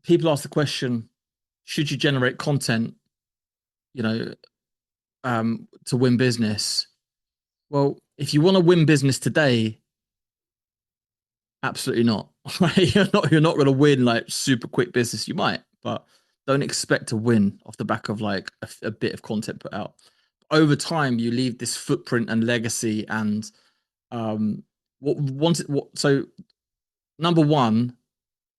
people ask the question, should you generate content, you know, to win business? Well, if you want to win business today, absolutely not. Right? You're not going to win like super quick business. You might, but don't expect to win off the back of like a bit of content put out. Over time, you leave this footprint and legacy. And so number one,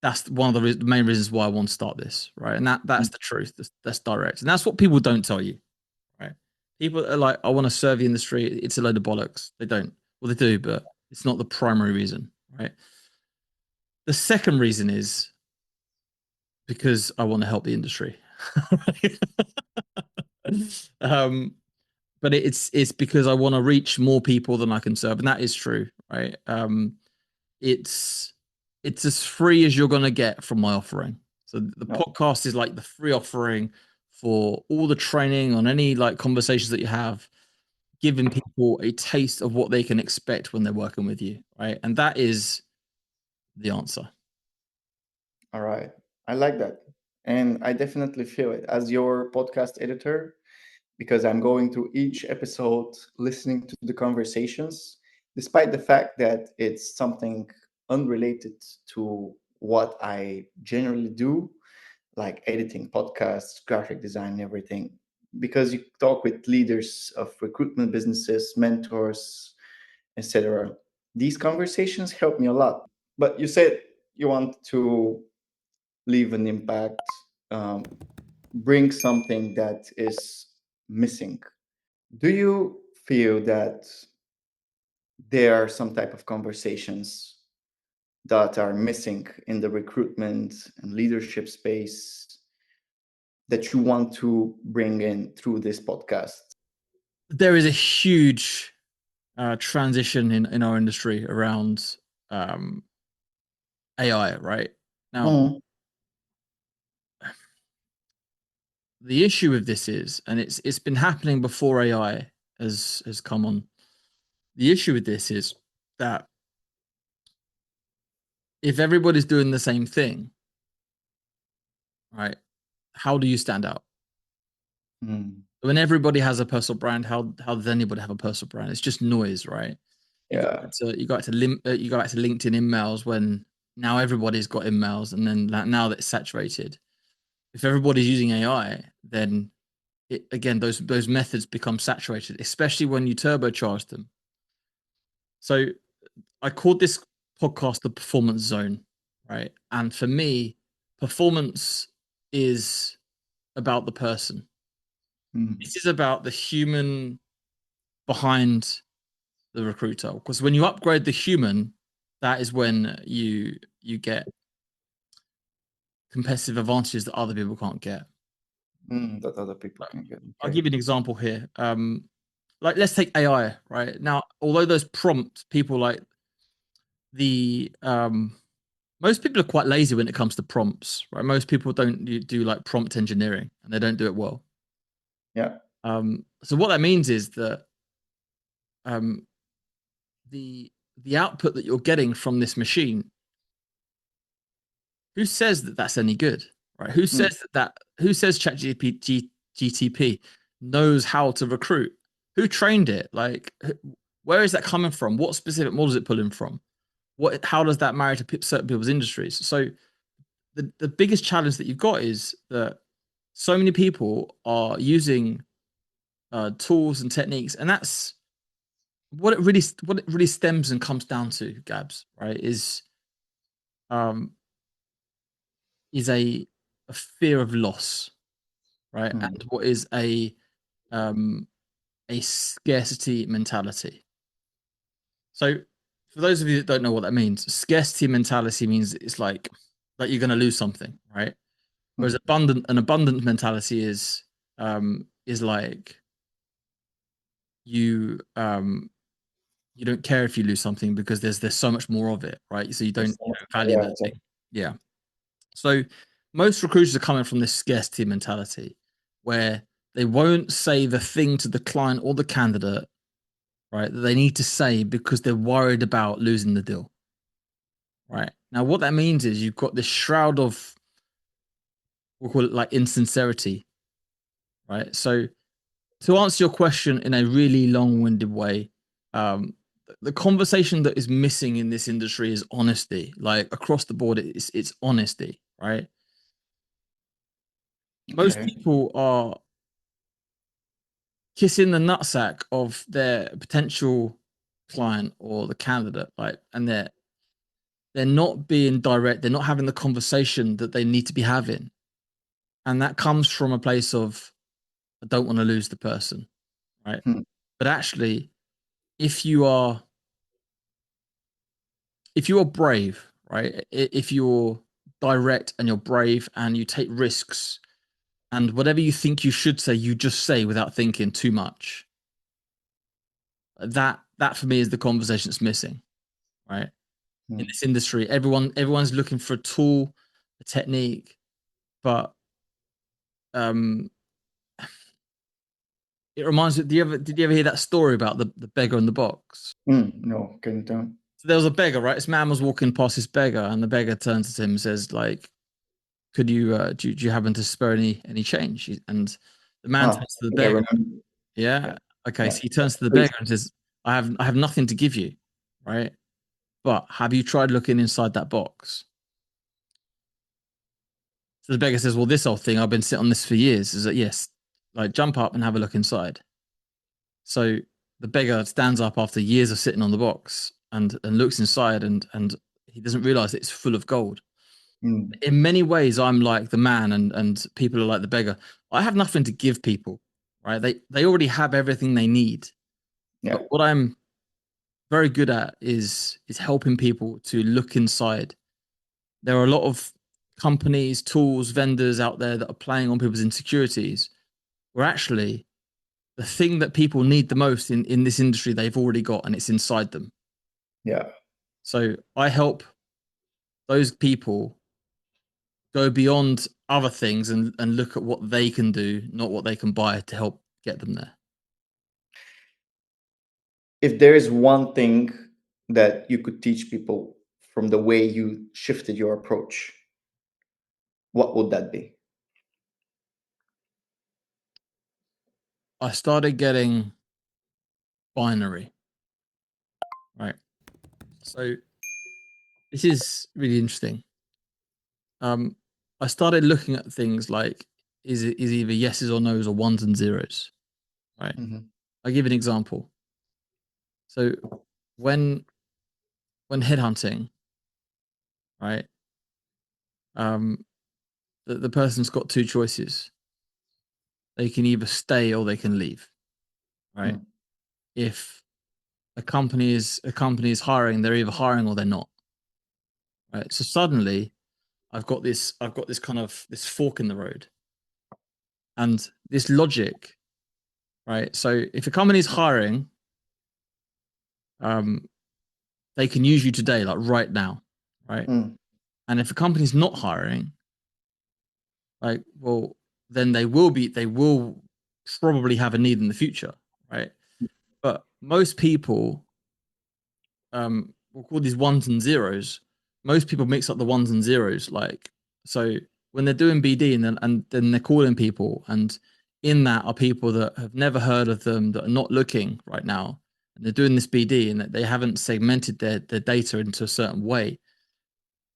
that's one of the main reasons why I want to start this, right? And that's the truth. That's direct, and that's what people don't tell you, right? People are like, I want to serve the industry. It's a load of bollocks. They don't. Well, they do, but it's not the primary reason, right? The second reason is because I want to help the industry. um, but it's because I want to reach more people than I can serve, and that is true, right? It's it's as free as you're gonna get from my offering. So the podcast is like the free offering for all the training on any like conversations that you have, giving people a taste of what they can expect when they're working with you, right? And that is the answer. All right. I like that. And I definitely feel it as your podcast editor, because I'm going through each episode, listening to the conversations, despite the fact that it's something unrelated to what I generally do, like editing podcasts, graphic design, everything. Because you talk with leaders of recruitment businesses, mentors, etc. These conversations help me a lot. But you said you want to leave an impact, um, bring something that is missing. Do you feel that there are some type of conversations that are missing in the recruitment and leadership space that you want to bring in through this podcast? There is a huge transition in our industry around um, AI, right? Now, Mm, the issue with this is, and it's been happening before AI has come on. The issue with this is that if everybody's doing the same thing, right? How do you stand out? mm, When everybody has a personal brand, how does anybody have a personal brand? It's just noise, right? You go yeah. back to you go back to LinkedIn emails when now everybody's got emails, and then now that it's saturated. If everybody's using AI, then again those methods become saturated, especially when you turbocharge them. So I called this podcast the Performance Zone, right? And for me, performance is about the person. Mm, This is about the human behind the recruiter. Because when you upgrade the human, that is when you get competitive advantages that other people can't get. that other people can get. I'll Okay. give you an example here. Like let's take AI, right? Now, although those prompts, people like the most people are quite lazy when it comes to prompts, right? Most people don't do like prompt engineering, and they don't do it well. Yeah. So what that means is that um, the the output that you're getting from this machine, who says that that's any good, right? Who Mm, says who says ChatGPT GTP knows how to recruit? Who trained it? Like, where is that coming from? What specific model is it pulling from? How does that marry to certain people's industries? So the biggest challenge that you've got is that so many people are using tools and techniques, and that's what it really stems and comes down to, Gabs, right? Um is a fear of loss, right? mm, And what is um a scarcity mentality. So for those of you that don't know what that means, scarcity mentality means it's like you're going to lose something, right? Whereas mm. abundant mentality is like you you don't care if you lose something because there's so much more of it, right? So There's so you much don't more, value yeah, that thing. exactly. Yeah. So most recruiters are coming from this scarcity mentality where they won't say the thing to the client or the candidate, right, that they need to say because they're worried about losing the deal. Right. Now what that means is you've got this shroud of we'll call it like insincerity, right? So to answer your question in a really long-winded way, the conversation that is missing in this industry is honesty. Like across the board, it's honesty, right? Most Okay. people are kissing the nutsack of their potential client or the candidate, like, and they're not being direct. They're not having the conversation that they need to be having, and that comes from a place of I don't want to lose the person, right? Hmm. But actually, if you are if you're brave, right? If you're direct and you're brave and you take risks and whatever you think you should say, you just say without thinking too much. That for me is the conversation that's missing, right? In Hmm. this industry, everyone's looking for a tool, a technique, but um, it reminds me. Did you ever hear that story about the beggar in the box? No, can you tell me? So there was a beggar, right? This man was walking past this beggar, and the beggar turns to him and says, like, could you do you happen to spare any change? And the man Ah, turns to the I think I beggar. remember. Yeah. Yeah. Okay. Yeah. So he turns to the Please. beggar and says, I have nothing to give you, right? But have you tried looking inside that box? So the beggar says, well, this old thing, I've been sitting on this for years. Is that yes? Like jump up and have a look inside. So the beggar stands up after years of sitting on the box and looks inside and he doesn't realize it's full of gold. Mm. In many ways, I'm like the man and people are like the beggar. I have nothing to give people, right? They already have everything they need. Yeah. But what I'm very good at is helping people to look inside. There are a lot of companies, tools, vendors out there that are playing on people's insecurities, where actually the thing that people need the most in this industry they've already got and it's inside them. Yeah. So I help those people go beyond other things and look at what they can do, not what they can buy to help get them there. If there is one thing that you could teach people from the way you shifted your approach, what would that be? I started getting binary, right? So this is really interesting. Um, I started looking at things like is it is either yeses or nos or ones and zeros, right? Hmm. I'll give an example. So when when headhunting, right? Um, the person's got two choices. They can either stay or they can leave, right? Mm. If a company is hiring, they're either hiring or they're not, right? So suddenly I've got this kind of this fork in the road and this logic, right? So if a company is hiring, um, they can use you today, like right now, right? Mm. And if a company's not hiring, like, well, then they will probably have a need in the future, right? But most people, we'll call these ones and zeros. Most people mix up the ones and zeros. Like, so when they're doing BD and then they're calling people, and in that are people that have never heard of them, that are not looking right now, and they're doing this BD and that they haven't segmented their data into a certain way.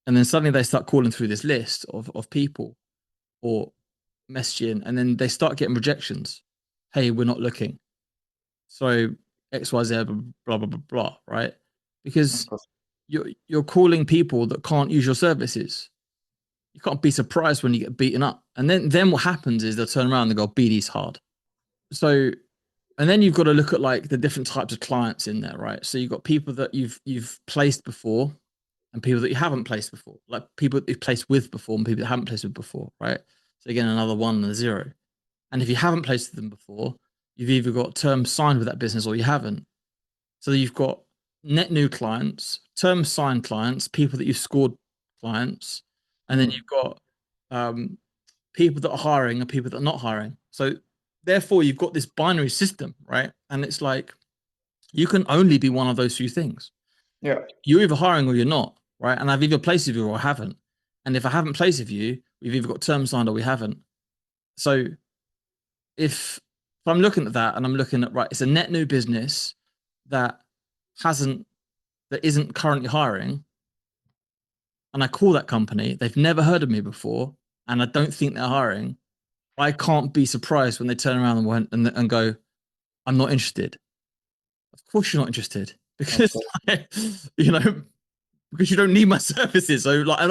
And then suddenly they start calling through this list of people or messaging, and then they start getting rejections. Hey, we're not looking. So XYZ, blah, blah, blah, blah, right? Of Because course. you're calling people that can't use your services. You can't be surprised when you get beaten up. And then what happens is they'll turn around and they go, BD's hard. So and then you've got to look at like the different types of clients in there, right? So you've got people that you've placed before and people that you haven't placed before, like people that you've placed with before and people that haven't placed with before, right? So again, another one and a zero. And if you haven't placed with them before, you've either got terms signed with that business or you haven't. So you've got net new clients, term signed clients, people that you've scored clients, and then Mm. you've got um, people that are hiring and people that are not hiring. So therefore, you've got this binary system, right? And it's like you can only be one of those few things. Yeah. You're either hiring or you're not, right? And I've either placed with you or I haven't. And if I haven't placed with you, we've either got terms signed or we haven't. So if I'm looking at that and I'm looking at, right, it's a net new business that isn't currently hiring, and I call that company, they've never heard of me before, and I don't think they're hiring, I can't be surprised when they turn around and go, I'm not interested. Of course you're not interested, because like, because you don't need my services. So like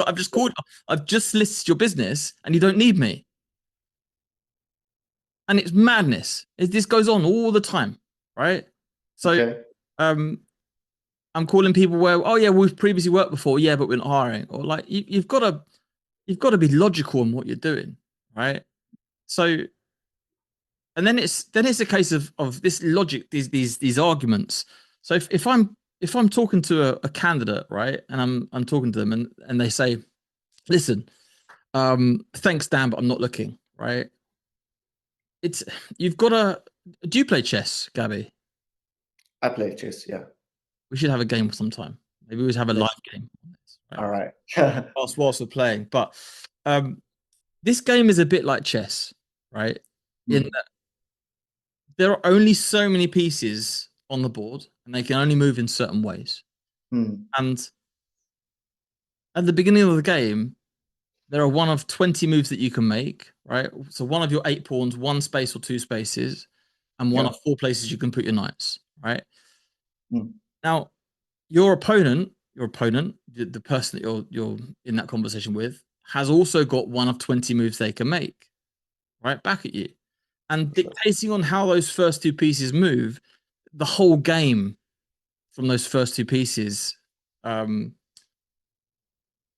I've just listed your business and you don't need me. And it's madness. This goes on all the time, right? So I'm calling people where, oh yeah, we've previously worked before, yeah, but we're not hiring. Or like you've got to be logical in what you're doing, right? So, and then it's a case of this logic, these arguments. So if I'm talking to a candidate, right, and I'm talking to them and they say, listen, thanks Dan, but I'm not looking, right? You've got to. Do you play chess, Gabby? I play chess, yeah. We should have a game sometime. Maybe we should have a live game on this, right? All right. whilst we're playing. But this game is a bit like chess, right? In that there are only so many pieces on the board and they can only move in certain ways. And at the beginning of the game, there are one of 20 moves that you can make, right? So one of your 8 pawns, 1 space or 2 spaces, and one of 4 places you can put your knights, right? Now, your opponent, the person that you're in that conversation with, has also got one of 20 moves they can make, right, back at you. And dictating on how those first 2 pieces move, the whole game from those first 2 pieces,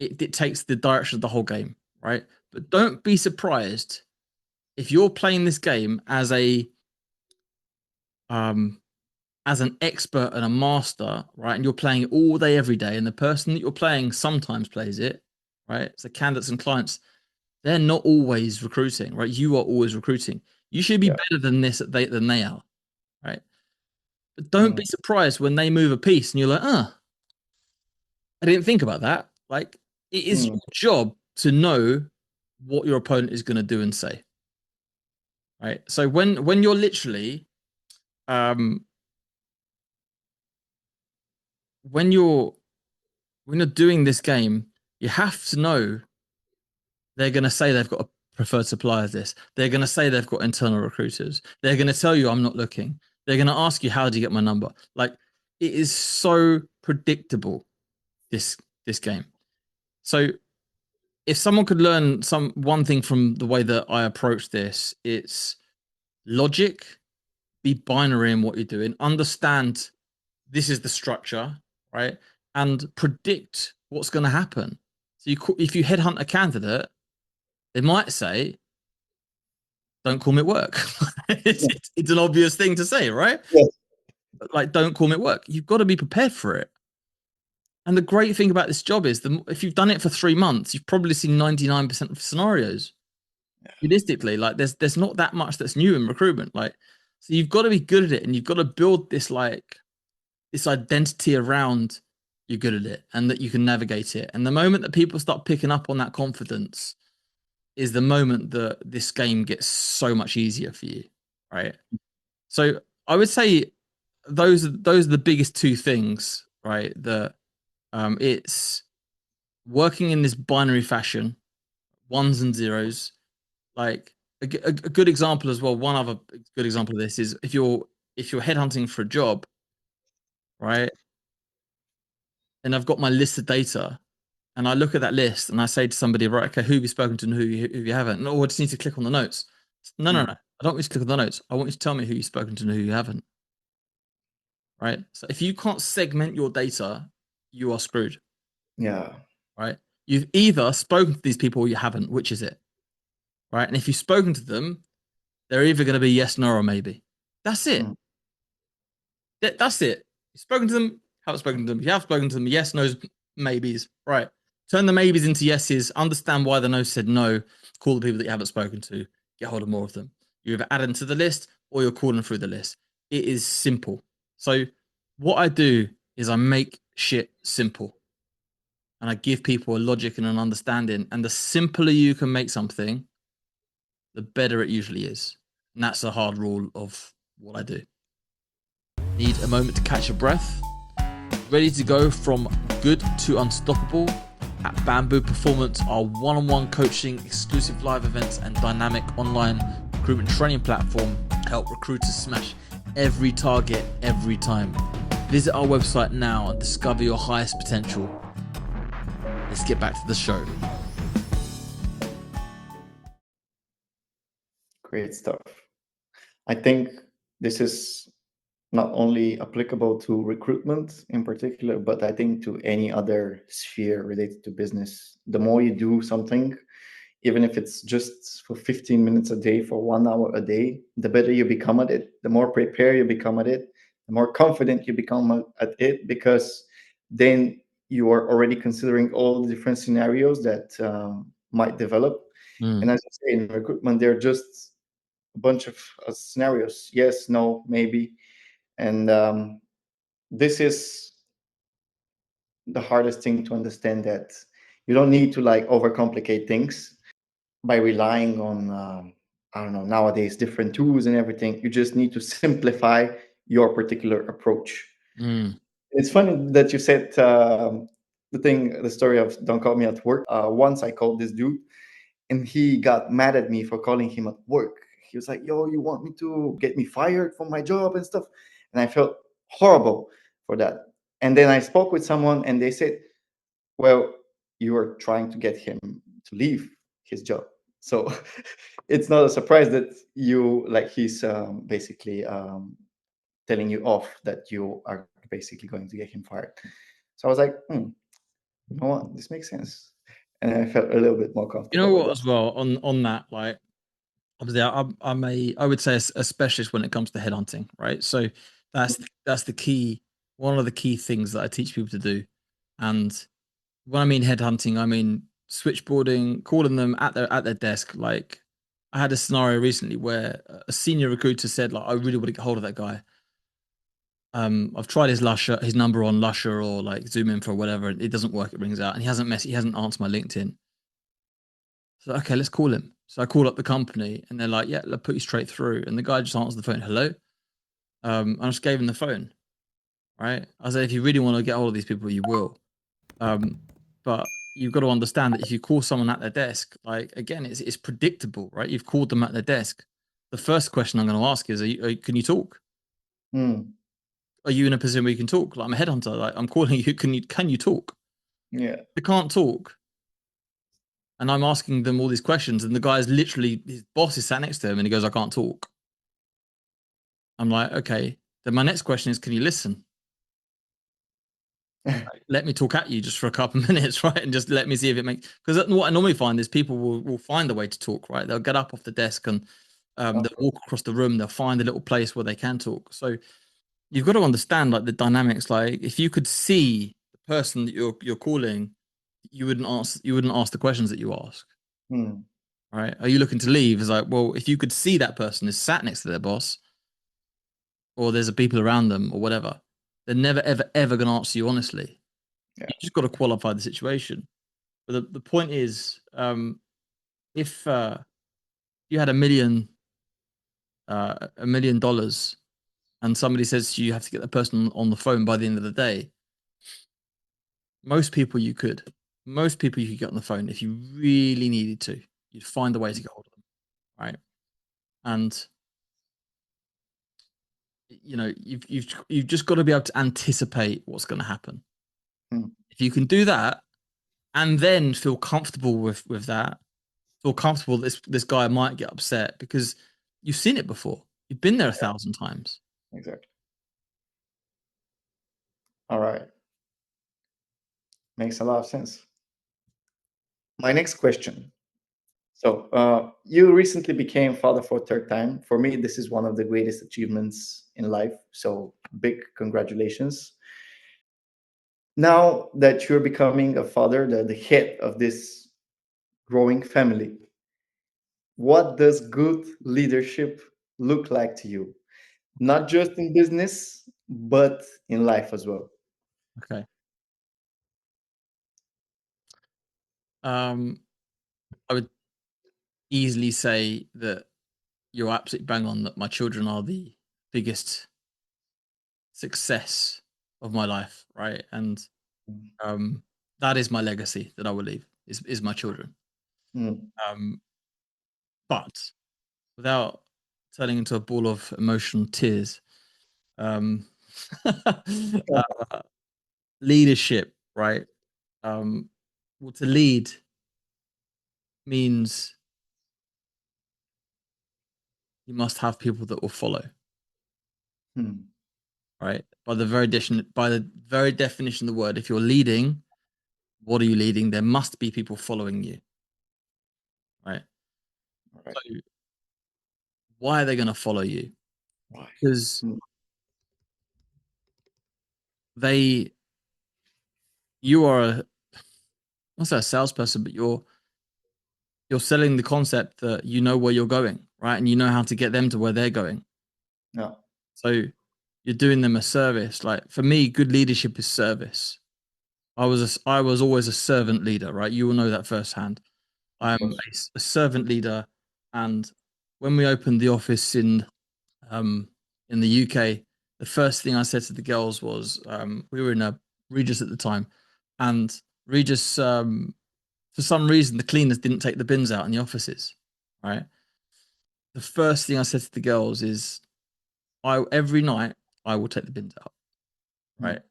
it dictates the direction of the whole game, right? But don't be surprised if you're playing this game as an expert and a master, right? And you're playing it all day, every day, and the person that you're playing sometimes plays it, right? So candidates and clients, they're not always recruiting, right? You are always recruiting. You should be better than this than they are, right? But don't be surprised when they move a piece and you're like, I didn't think about that. Like, it is your job to know what your opponent is going to do and say, right? So when you're literally, when you're doing this game, you have to know they're going to say they've got a preferred supplier of this. They're going to say they've got internal recruiters. They're going to tell you I'm not looking. They're going to ask you, how do you get my number? Like, it is so predictable, this game. So if someone could learn one thing from the way that I approach this, it's logic, be binary in what you're doing, understand this is the structure, right? And predict what's going to happen. So if you headhunt a candidate, they might say, don't call me at work. it's an obvious thing to say, right? Yes. But like, don't call me at work. You've got to be prepared for it. And the great thing about this job is if you've done it for 3 months, you've probably seen 99% of scenarios. Realistically, like there's not that much that's new in recruitment. Like, so you've got to be good at it, and you've got to build this identity around you're good at it and that you can navigate it. And the moment that people start picking up on that confidence is the moment that this game gets so much easier for you, right? So I would say those are the biggest 2 things, right? That it's working in this binary fashion, ones and zeros. Like a good example as well. One other good example of this is if you're headhunting for a job, right? And I've got my list of data, and I look at that list and I say to somebody, right, okay, who have you spoken to and who you haven't? No, I just need to click on the notes. No. I don't want you to click on the notes. I want you to tell me who you've spoken to and who you haven't. Right. So if you can't segment your data, you are screwed. Yeah. Right. You've either spoken to these people or you haven't. Which is it? Right. And if you've spoken to them, they're either going to be yes, no, or maybe. That's it. That's it. You've spoken to them, haven't spoken to them. You have spoken to them, yes, no's, maybes. Right. Turn the maybes into yeses, understand why the no said no, call the people that you haven't spoken to, get hold of more of them. You either add them to the list or you're calling through the list. It is simple. So what I do is I make shit simple. and I give people a logic and an understanding. And the simpler you can make something, the better it usually is. And that's the hard rule of what I do. Need a moment to catch your breath? Ready to go from good to unstoppable? At Bamboo Performance, our one-on-one coaching, exclusive live events, and dynamic online recruitment training platform help recruiters smash every target every time. Visit our website now and discover your highest potential. Let's get back to the show. Great stuff. I think this is not only applicable to recruitment in particular, but I think to any other sphere related to business. The more you do something, even if it's just for 15 minutes a day, for 1 hour a day, the better you become at it, the more prepared you become at it, the more confident you become at it, because then you are already considering all the different scenarios that might develop. And as you say, in recruitment, they're just a bunch of scenarios: yes, no, maybe. And this is the hardest thing to understand, that you don't need to like overcomplicate things by relying on I don't know, nowadays different tools and everything. You just need to simplify your particular approach. It's funny that you said the story of "don't call me at work." Once I called this dude, and he got mad at me for calling him at work. He was like, "Yo, you want me to get me fired from my job and stuff?" And I felt horrible for that. And then I spoke with someone, and they said, "Well, you are trying to get him to leave his job, so it's not a surprise that you like he's basically telling you off, that you are basically going to get him fired." So I was like, you know what, this makes sense, and I felt a little bit more You comfortable know with what, that. as well, on that, like, obviously I would say a specialist when it comes to headhunting, right? So that's the key, one of the key things that I teach people to do. And when I mean headhunting, I mean switchboarding, calling them at their desk. Like, I had a scenario recently where a senior recruiter said, like, I really want to get hold of that guy. I've tried his number on Lusher or like Zoom Info or whatever, and it doesn't work. It rings out, and he hasn't answered my LinkedIn. So okay, let's call him. So I call up the company, and they're like, "Yeah, let's put you straight through." And the guy just answered the phone, "Hello." I just gave him the phone. Right? I said, if you really want to get hold of these people, you will. But you've got to understand that if you call someone at their desk, like, again, it's predictable, right? You've called them at their desk. The first question I'm going to ask is, can you talk? Are you in a position where you can talk? Like, I'm a headhunter. Like, I'm calling you. Can you talk? Yeah. They can't talk. And I'm asking them all these questions, and the guy's literally, his boss is sat next to him, and he goes, I can't talk. I'm like, okay. Then my next question is, can you listen? Let me talk at you just for a couple of minutes, right? And just let me see if it makes, because what I normally find is people will find a way to talk, right? They'll get up off the desk and they'll walk across the room, they'll find a little place where they can talk. So you've got to understand like the dynamics. Like, if you could see the person that you're calling, you wouldn't ask the questions that you ask. Right? Are you looking to leave? It's like, well, if you could see that person is sat next to their boss, or there's a people around them or whatever, they're never ever going to answer you honestly. Yeah. You just got to qualify the situation. But the point is, if you had $1 million, and somebody says to you, you have to get the person on the phone by the end of the day, most people you could get on the phone if you really needed to. You'd find a way to get hold of them, right? And you've just got to be able to anticipate what's going to happen. If you can do that, and then feel comfortable with that, feel comfortable this guy might get upset because you've seen it before. You've been there 1,000 times. Exactly. All right. Makes a lot of sense. My next question. So you recently became father for a third time. For me, this is one of the greatest achievements in life. So big congratulations. Now that you're becoming a father, the head of this growing family, what does good leadership look like to you? Not just in business, but in life as well. Okay. I would easily say that you're absolutely bang on, that my children are the biggest success of my life, right? And that is my legacy that I will leave, is my children. Mm. But without turning into a ball of emotional tears, um, leadership, right? Well, to lead means you must have people that will follow, Mm. right? By the very definition of the word, if you're leading, what are you leading? There must be people following you, right? All right. So why are they going to follow you? Why? Because Mm. they, you are not say a salesperson, but you're selling the concept that you know where you're going, right? And you know how to get them to where they're going. Yeah. So you're doing them a service. Like for me, good leadership is service. I was always a servant leader, right? You will know that firsthand. Of I'm course. a servant leader, and when we opened the office in the UK, the first thing I said to the girls was we were in a Regis at the time, and Regis for some reason the cleaners didn't take the bins out in the offices, right? The first thing I said to the girls is I every night I will take the bins out, Mm. right?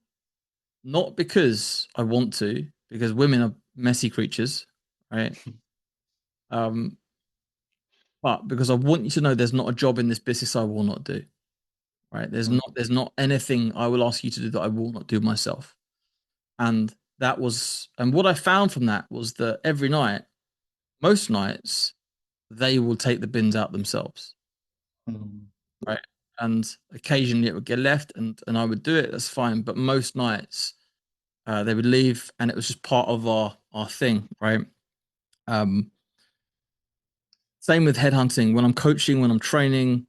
Not because I want to, because women are messy creatures, right? Um, but because I want you to know there's not a job in this business I will not do, right? Mm. There's not anything I will ask you to do that I will not do myself. And and what I found from that was that every night, most nights, they will take the bins out themselves, Mm. right? And occasionally it would get left, and I would do it. That's fine. But most nights, they would leave, and it was just part of our thing, right? Um, Same with headhunting. When I'm coaching, when I'm training,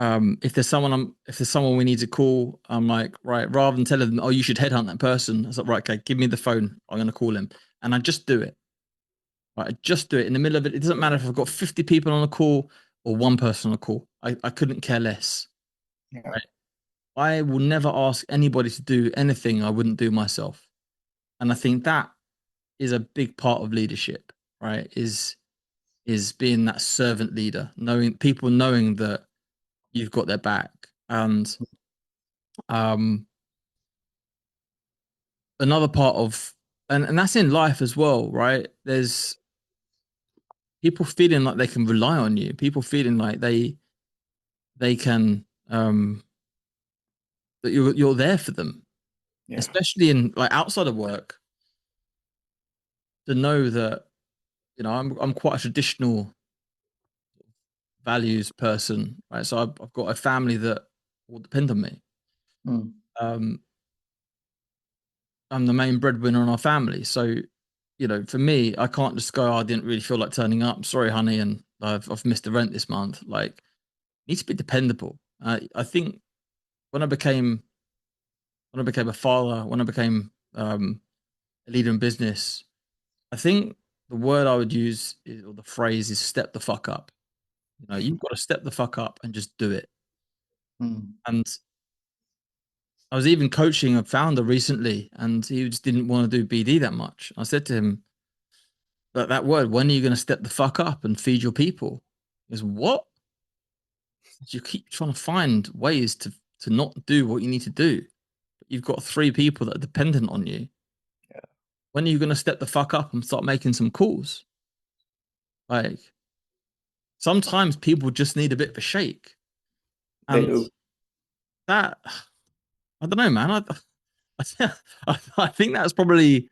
if there's someone we need to call, I'm like, right, rather than telling them, oh, you should headhunt that person, I was like, right, okay, give me the phone. I'm going to call him, and I just do it. Right, I just do it in the middle of it. It doesn't matter if I've got 50 people on a call or one person on a call. I couldn't care less. Yeah. Right? I will never ask anybody to do anything I wouldn't do myself. And I think that is a big part of leadership, right? Is being that servant leader, knowing that you've got their back. And um another part of and that's in life as well, right? There's people feeling like they can rely on you, people feeling like they can that you're there for them, Yeah. especially in like outside of work, to know that I'm quite a traditional values person, right? So I've got a family that will depend on me. Mm. um I'm the main breadwinner in our family, so for me, I can't just go, oh, I didn't really feel like turning up, sorry honey, and I've missed the rent this month. Like, need to be dependable. I think when I became a father, when I became a leader in business, I think the word I would use or the phrase is step the fuck up. You've got to step the fuck up and just do it. Mm. And I was even coaching a founder recently, and he just didn't want to do BD that much. I said to him, that word, when are you going to step the fuck up and feed your people? He goes, what? You keep trying to find ways to not do what you need to do. You've got 3 people that are dependent on you. Yeah. When are you going to step the fuck up and start making some calls? Like, sometimes people just need a bit of a shake. They And do. that, I don't know, man. I think that's probably,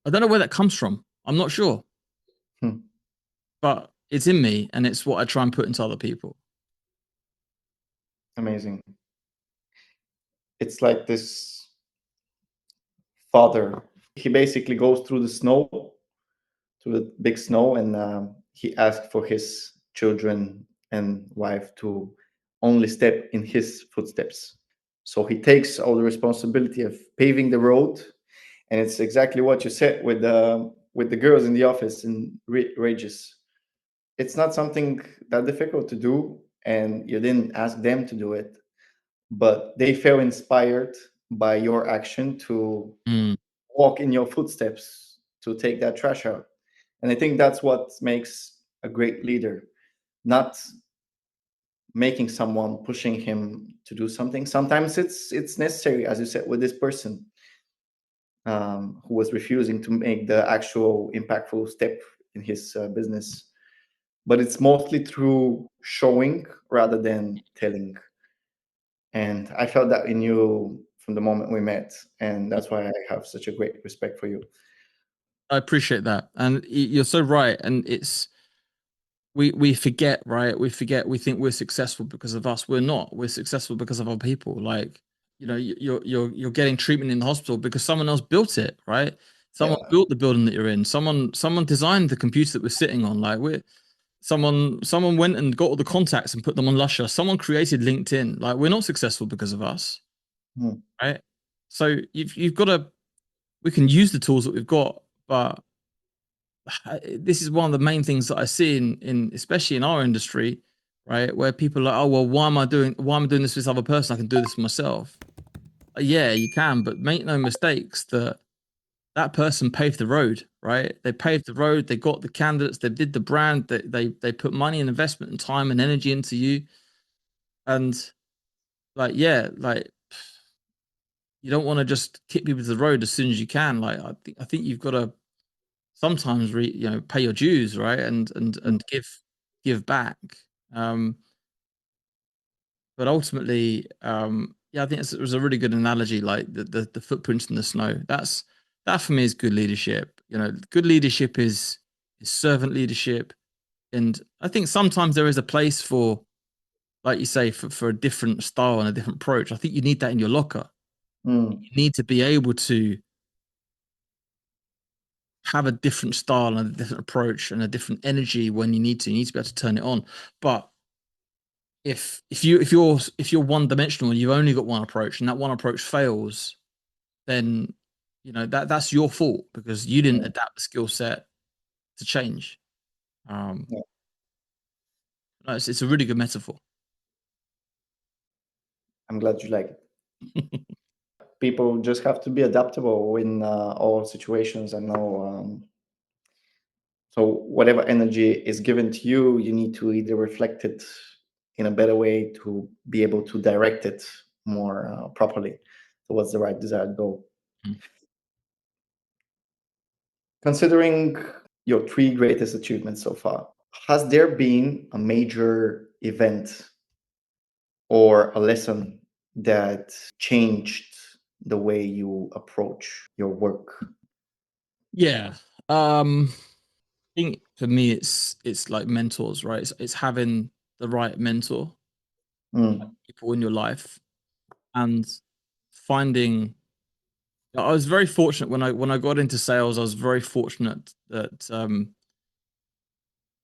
I don't know where that comes from. I'm not sure, Hmm. but it's in me, and it's what I try and put into other people. Amazing. It's like this father. He basically goes through the snow, through the big snow, and he asked for his children and wife to only step in his footsteps. So he takes all the responsibility of paving the road, And it's exactly what you said with the girls in the office in Rages. It's not something that difficult to do, and you didn't ask them to do it, but they felt inspired by your action to Mm. walk in your footsteps to take that trash out. And I think that's what makes a great leader, not making someone pushing him to do something. Sometimes it's necessary, as you said, with this person who was refusing to make the actual impactful step in his business. But it's mostly through showing rather than telling. And I felt that in you from the moment we met, and that's why I have such a great respect for you. I appreciate that, and you're so right. And it's we forget, right? We forget. We think we're successful because of us. We're not. We're successful because of our people. Like, you know, you're getting treatment in the hospital because someone else built it, right? Someone Yeah. built the building that you're in. Someone designed the computer that we're sitting on. Like, we're someone went and got all the contacts and put them on Lusher. Someone created LinkedIn. Like, we're not successful because of us, Hmm. right? So you've got to. We can use the tools that we've got, but this is one of the main things that I see in especially in our industry, right? Where people are like, oh well, why am I doing this for this other person? I can do this for myself. Yeah, you can, but make no mistakes that that person paved the road, right? They paved the road, they got the candidates, they did the brand, they put money and investment and time and energy into you. And like, yeah, like you don't want to just kick people to the road as soon as you can. Like I think you've got to sometimes pay your dues, right? And give back. Um, but ultimately, yeah, I think it was a really good analogy, like the footprints in the snow. That for me is good leadership. You know, good leadership is servant leadership. And I think sometimes there is a place for, like you say, for a different style and a different approach. I think you need that in your locker. Hmm. You need to be able to have a different style and a different approach and a different energy when you need to. You need to be able to turn it on. But if you're one dimensional and you've only got one approach and that one approach fails, then that's your fault because you didn't Yeah. adapt the skill set to change. Um, Yeah. no, it's a really good metaphor. I'm glad you like it. People just have to be adaptable in all situations. I know. So whatever energy is given to you, you need to either reflect it in a better way to be able to direct it more properly towards the right desired goal. Mm. Considering your three greatest achievements so far, has there been a major event or a lesson that changed the way you approach your work? Yeah. I think for me it's like mentors, right? It's having the right mentor, Mm. people in your life, and finding. I was very fortunate when I got into sales. I was very fortunate that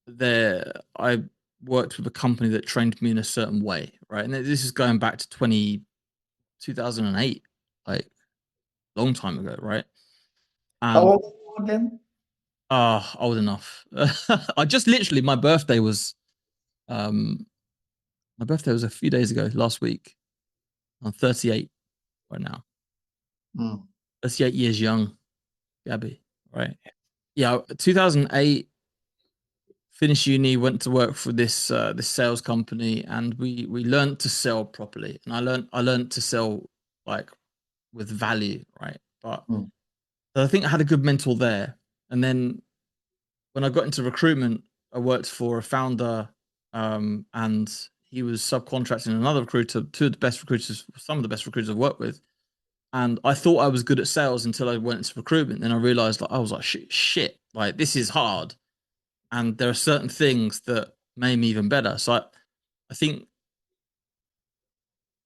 there I worked with a company that trained me in a certain way, right? And this is going back to 2008, like long time ago, right? How And old are you again? old enough. I just literally um my birthday was a few days ago, last week. I'm 38 right now. Mm. 38 years young, Gabby, right? Yeah, 2008, finished uni, went to work for this sales company, and we learned to sell properly. And I learned to sell like with value, right? But Mm. I think I had a good mentor there. And then when I got into recruitment, I worked for a founder, and he was subcontracting another recruiter, two of the best recruiters, some of the best recruiters I've worked with. And I thought I was good at sales until I went into recruitment. Then I realized, like, I was like, shit, like this is hard. And there are certain things that made me even better. So I think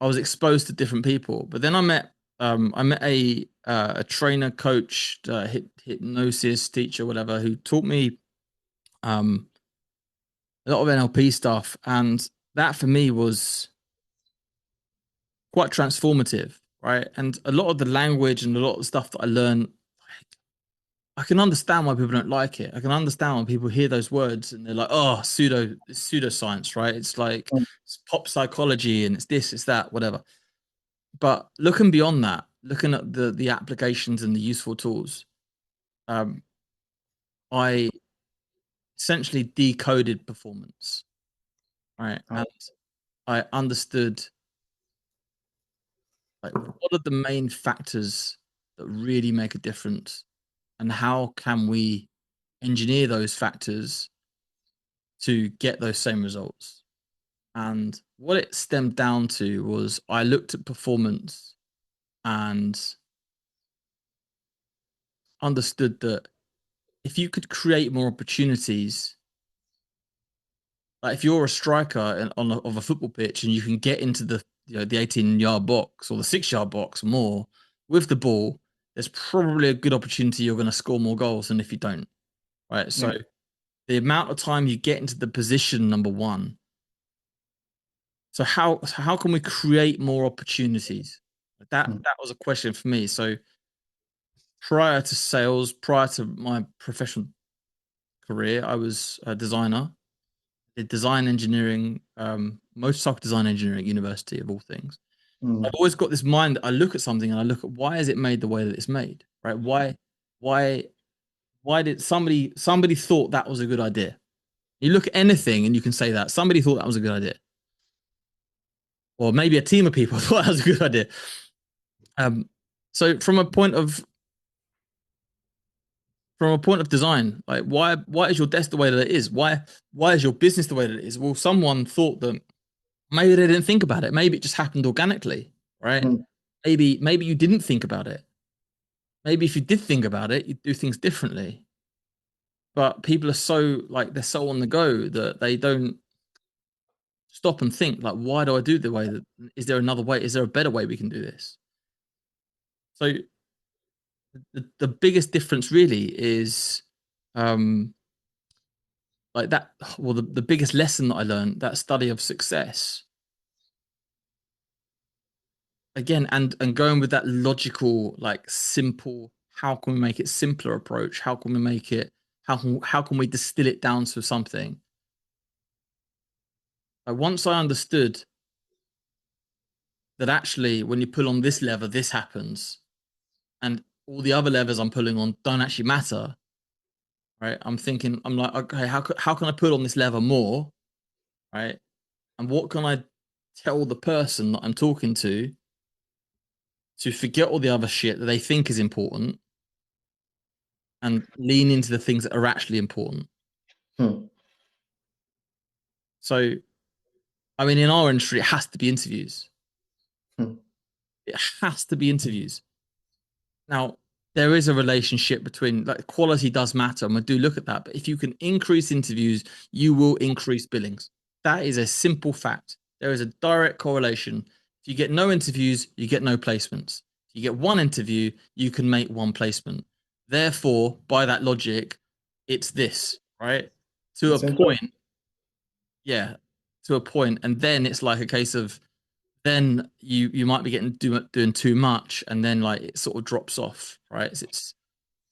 I was exposed to different people. But then I met a trainer, coach, hypnosis teacher, whatever, who taught me um, a lot of NLP stuff, and that for me was quite transformative, right? And a lot of the language and a lot of the stuff that I learned I can understand why people don't like it. I can understand when people hear those words and they're like, oh, it's pseudoscience, right? It's like Mm. it's pop psychology and it's this, it's that, whatever. But looking beyond that, looking at the applications and the useful tools, I essentially decoded performance, right? Oh, And I understood like what are the main factors that really make a difference, and how can we engineer those factors to get those same results. And what it stemmed down to was I looked at performance and understood that if you could create more opportunities, like if you're a striker of a football pitch and you can get into the 18-yard box or the 6-yard box more with the ball, there's probably a good opportunity you're going to score more goals than if you don't. Right. yeah. So the amount of time you get into the position, number one. So how can we create more opportunities? That Mm. that was a question for me. So prior to sales, prior to my professional career, I was a designer. Did design engineering, motorcycle design engineering at university of all things. I've Mm. always got this mind that I look at something and I look at why is it made the way that it's made, right? Why why did somebody thought that was a good idea? You look at anything and you can say that somebody thought that was a good idea, or maybe a team of people thought that was a good idea. So from a point of design, like why is your desk the way that it is? Why is your business the way that it is? Well, someone thought that maybe they didn't think about it. Maybe it just happened organically, right? Mm. Maybe you didn't think about it. Maybe if you did think about it, you'd do things differently. But people are so like they're so on the go that they don't stop and think like, why do I do the way that? Is there another way? Is there a better way we can do this? So the biggest difference really is um like that. Well, the biggest lesson that I learned, that study of success again, and going with that logical, like simple, how can we make it simpler approach? How can we make it, how can we distill it down to something? Once I understood that actually when you pull on this lever, this happens, and all the other levers I'm pulling on don't actually matter, right? I'm like, okay, how can I pull on this lever more, right? And what can I tell the person that I'm talking to forget all the other shit that they think is important and lean into the things that are actually important. Mm. So, I mean, in our industry, it has to be interviews. Mm. It has to be interviews. Now, there is a relationship between like quality does matter, and we do look at that. But if you can increase interviews, you will increase billings. That is a simple fact. There is a direct correlation. If you get no interviews, you get no placements. If you get one interview, you can make one placement. Therefore, by that logic, it's this, right? To a It's interesting. point, yeah, to a point, and then it's like a case of then you might be doing too much, and then like it sort of drops off, right? It's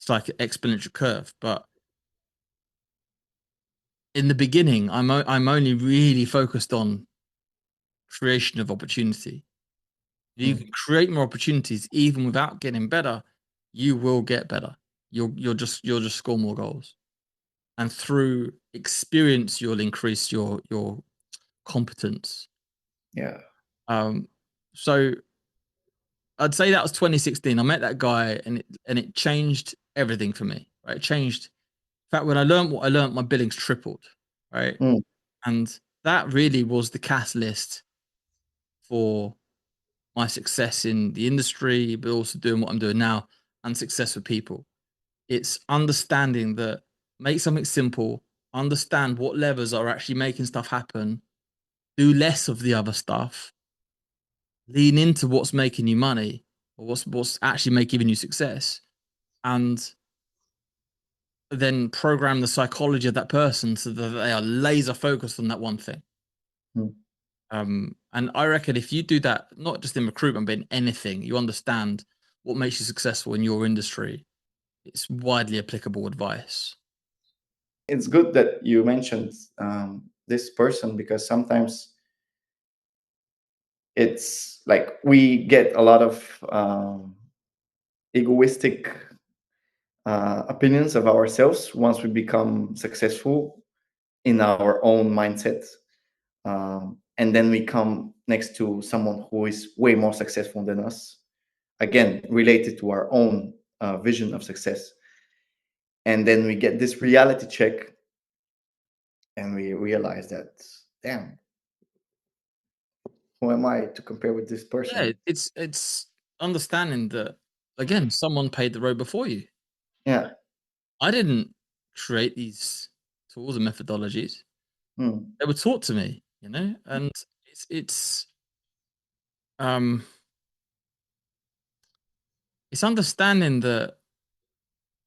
like an exponential curve. But in the beginning, I'm only really focused on creation of opportunity. If you Mm. can create more opportunities, even without getting better, you will get better. You'll just score more goals, and through experience, you'll increase your competence. Yeah. So I'd say that was 2016. I met that guy, and it changed everything for me. Right, it changed. In fact, when I learned what I learned, my billings tripled. Right, Mm. and that really was the catalyst for my success in the industry, but also doing what I'm doing now and success with people. It's understanding that make something simple, understand what levers are actually making stuff happen, do less of the other stuff, lean into what's making you money or what's actually giving you success, and then program the psychology of that person so that they are laser focused on that one thing. Mm. And I reckon if you do that, not just in recruitment, but in anything, you understand what makes you successful in your industry. it's widely applicable advice. It's good that you mentioned this person, because sometimes it's like we get a lot of egoistic opinions of ourselves once we become successful in our own mindset. And then we come next to someone who is way more successful than us, again, related to our own vision of success. And then we get this reality check and we realize that, damn, who am I to compare with this Yeah, person? it's understanding that, again, someone paved the road before you. Yeah. I didn't create these tools and methodologies. Mm. They were taught to me, and it's um it's understanding that,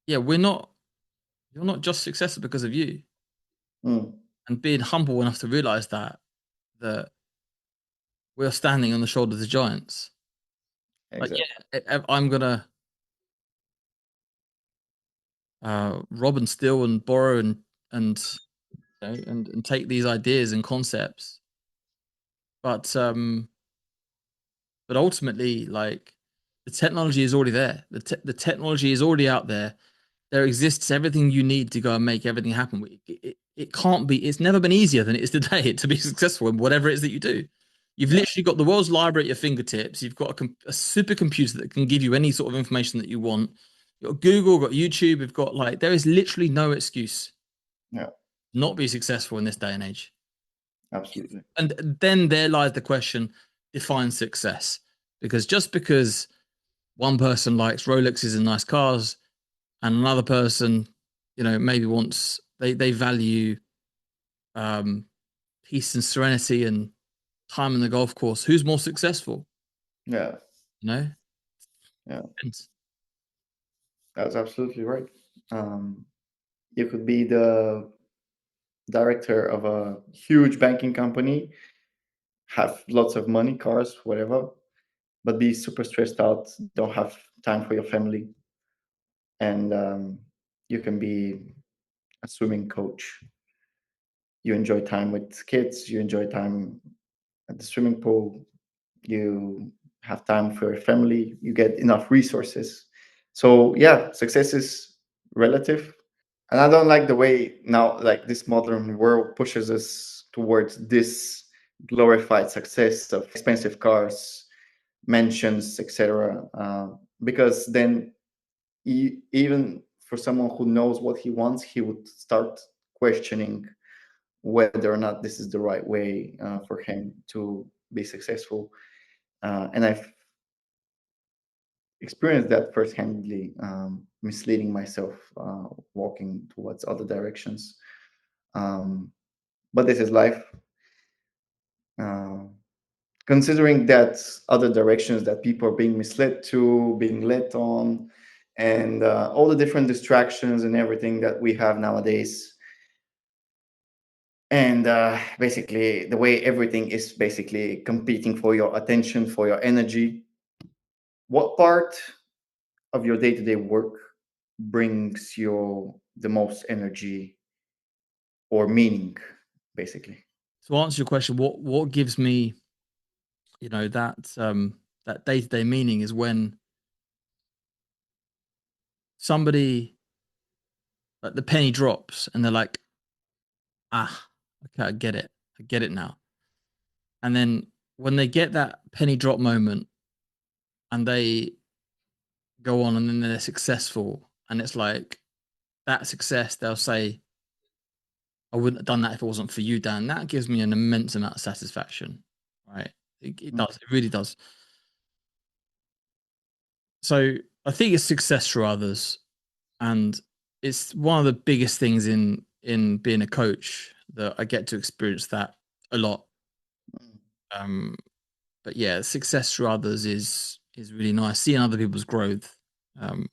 yeah, you're not just successful because of you, Mm. and being humble enough to realize that we're standing on the shoulders of giants. Like, Exactly. yeah, I'm gonna rob and steal and borrow and and take these ideas and concepts, but ultimately, like, the technology is already there. The technology is already out there. There exists everything you need to go and make everything happen. It can't be. It's never been easier than it is today to be successful in whatever it is that you do. You've Yeah. literally got the world's library at your fingertips. You've got a supercomputer that can give you any sort of information that you want. You've got Google, got YouTube. You've got, like, there is literally no excuse Yeah. not be successful in this day and age. Absolutely. And then there lies the question: define success. Because just because one person likes Rolexes and nice cars, and another person, maybe wants they value um, peace and serenity and time in the golf course. Who's more successful? Yeah. You know, Yeah. and That's absolutely right. Um, you could be the director of a huge banking company, have lots of money, cars, whatever, but be super stressed out, don't have time for your family. And you can be a swimming coach. You enjoy time with kids, you enjoy time at the swimming pool, you have time for your family, you get enough resources. So, yeah, success is relative. And I don't like the way now, like, this modern world pushes us towards this glorified success of expensive cars, mansions, etc. Because then even for someone who knows what he wants, he would start questioning whether or not this is the right way for him to be successful. And I've experienced that firsthandly, misleading myself, walking towards other directions. Um, but this is life. Uh, Considering that other directions that people are being misled to, being led on, and all the different distractions and everything that we have nowadays, and basically the way everything is basically competing for your attention, for your energy, what part of your day-to-day work brings you the most energy or meaning, basically? to answer your question, what gives me, that day to day meaning is when somebody, like, the penny drops and they're like, ah, okay, I get it now. And then when they get that penny drop moment and they go on and then they're successful, and it's like that success, they'll say, I wouldn't have done that if it wasn't for you, Dan. That gives me an immense amount of satisfaction, right? It Mm. does. It really does. So I think it's success for others, and it's one of the biggest things in being a coach that I get to experience that a lot. Um, but yeah, success for others is really nice. Seeing other people's growth. Um,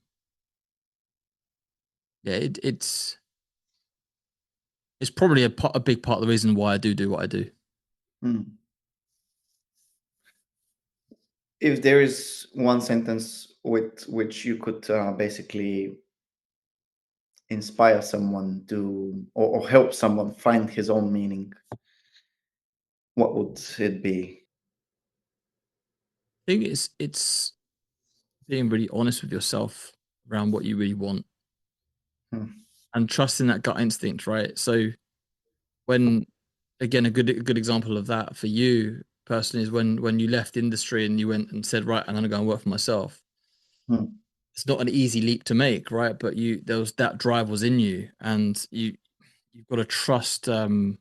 yeah, it's probably a big part of the reason why I do what I do. Mm. If there is one sentence with which you could basically inspire someone to, or help someone find his own meaning, what would it be? I think it's being really honest with yourself around what you really want Hmm. and trusting that gut instinct, right? So when again a good example of that for you personally is when you left industry and you went and said, right, I'm gonna go and work for myself. Hmm. It's not an easy leap to make, right? But there was that drive was in you, and you've got to trust. You've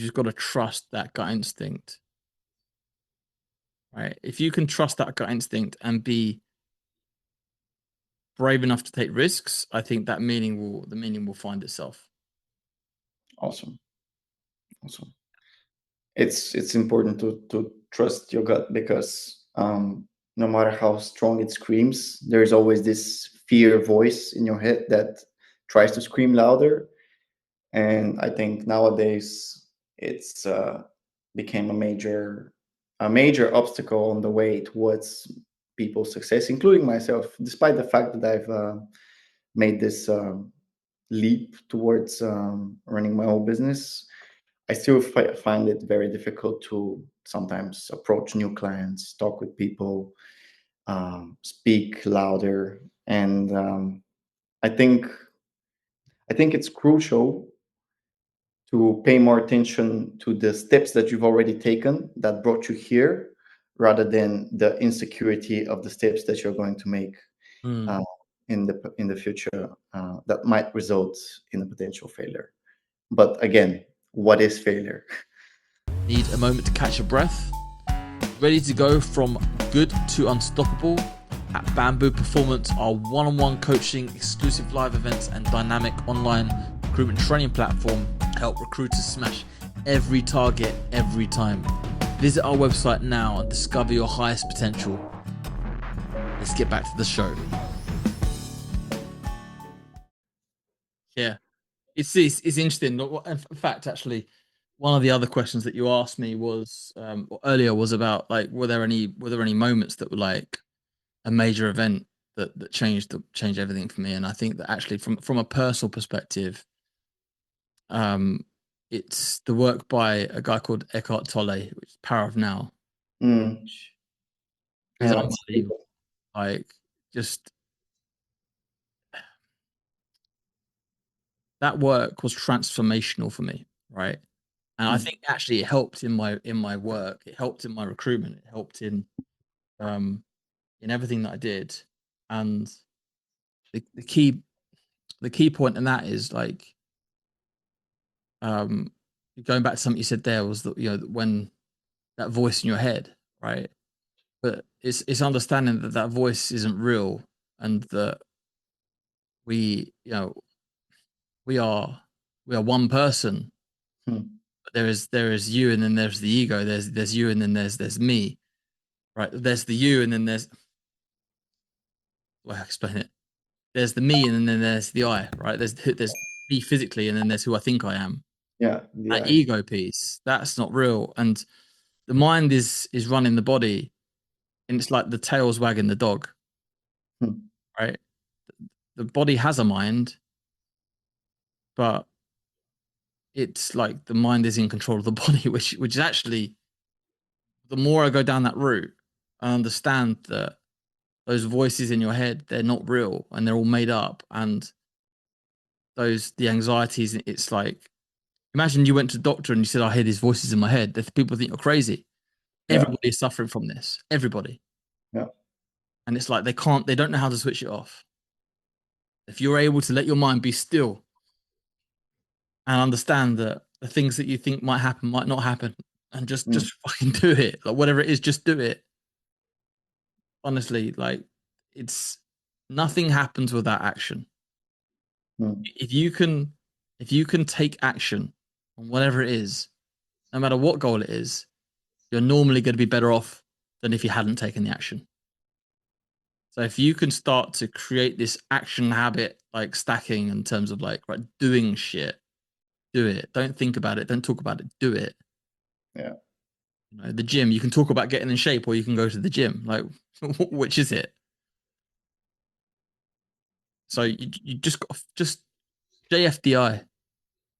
just got to trust that gut instinct, right? If you can trust that gut instinct and be brave enough to take risks, I think that the meaning will find itself. Awesome. Awesome. It's important to trust your gut, because no matter how strong it screams, there's always this fear voice in your head that tries to scream louder. And I think nowadays it's became a major obstacle on the way towards people's success, including myself. Despite the fact that I've made this leap towards running my own business, I still find it very difficult to sometimes approach new clients, talk with people, speak louder, and I think I think it's crucial to pay more attention to the steps that you've already taken that brought you here, rather than the insecurity of the steps that you're going to make Mm. uh, in the future that might result in a potential failure. But again, what is failure? Need a moment to catch your breath? Ready to go from good to unstoppable? At Bamboo Performance, our one-on-one coaching, exclusive live events, and dynamic online recruitment training platform help recruiters smash every target every time. Visit our website now and discover your highest potential. Let's get back to the show. Yeah, it's interesting. In fact, actually, one of the other questions that you asked me was earlier was about like were there any moments that were like a major event that changed everything for me. And I think that actually from a personal perspective, um, it's the work by a guy called Eckhart Tolle, which is Power of Now, Mm, which is yeah, unbelievable. Like just that work was transformational for me, right? And I mm, think actually it helped in my work, it helped in my recruitment, it helped um in everything that I did. And the key point in that is like um going back to something you said there was that when that voice in your head, right? But it's understanding that that voice isn't real, and that we you know we are we are one person. mm, But there is you, and then there's the ego. There's you, and then there's me, right? There's the you, and then there's, well, I explain it. There's the me, and then there's the I, right? There's me physically, and then there's who I think I am. yeah, the That eye. ego piece, that's not real. And the mind is running the body, and it's like the tail's wagging the dog, Mm, right? The body has a mind, but it's like the mind is in control of the body, which is actually, the more I go down that route, I understand that those voices in your head, they're not real and they're all made up. And the anxieties, it's like, imagine you went to the doctor and you said, I hear these voices in my head. That people think you're crazy. yeah, Everybody is suffering from this. Everybody. yeah, And it's like they don't know how to switch it off. If you're able to let your mind be still and understand that the things that you think might happen might not happen, and just mm, just fucking do it. Like whatever it is, just do it. Honestly, like it's nothing happens without action. mm, If you can if you can take action on whatever it is, no matter what goal it is, you're normally going to be better off than if you hadn't taken the action. So if you can start to create this action habit, like stacking in terms of like, right, doing shit, do it. Don't think about it. Don't talk about it. Do it. yeah. The gym, you can talk about getting in shape, or you can go to the gym. Like, which is it? So you just JFDI.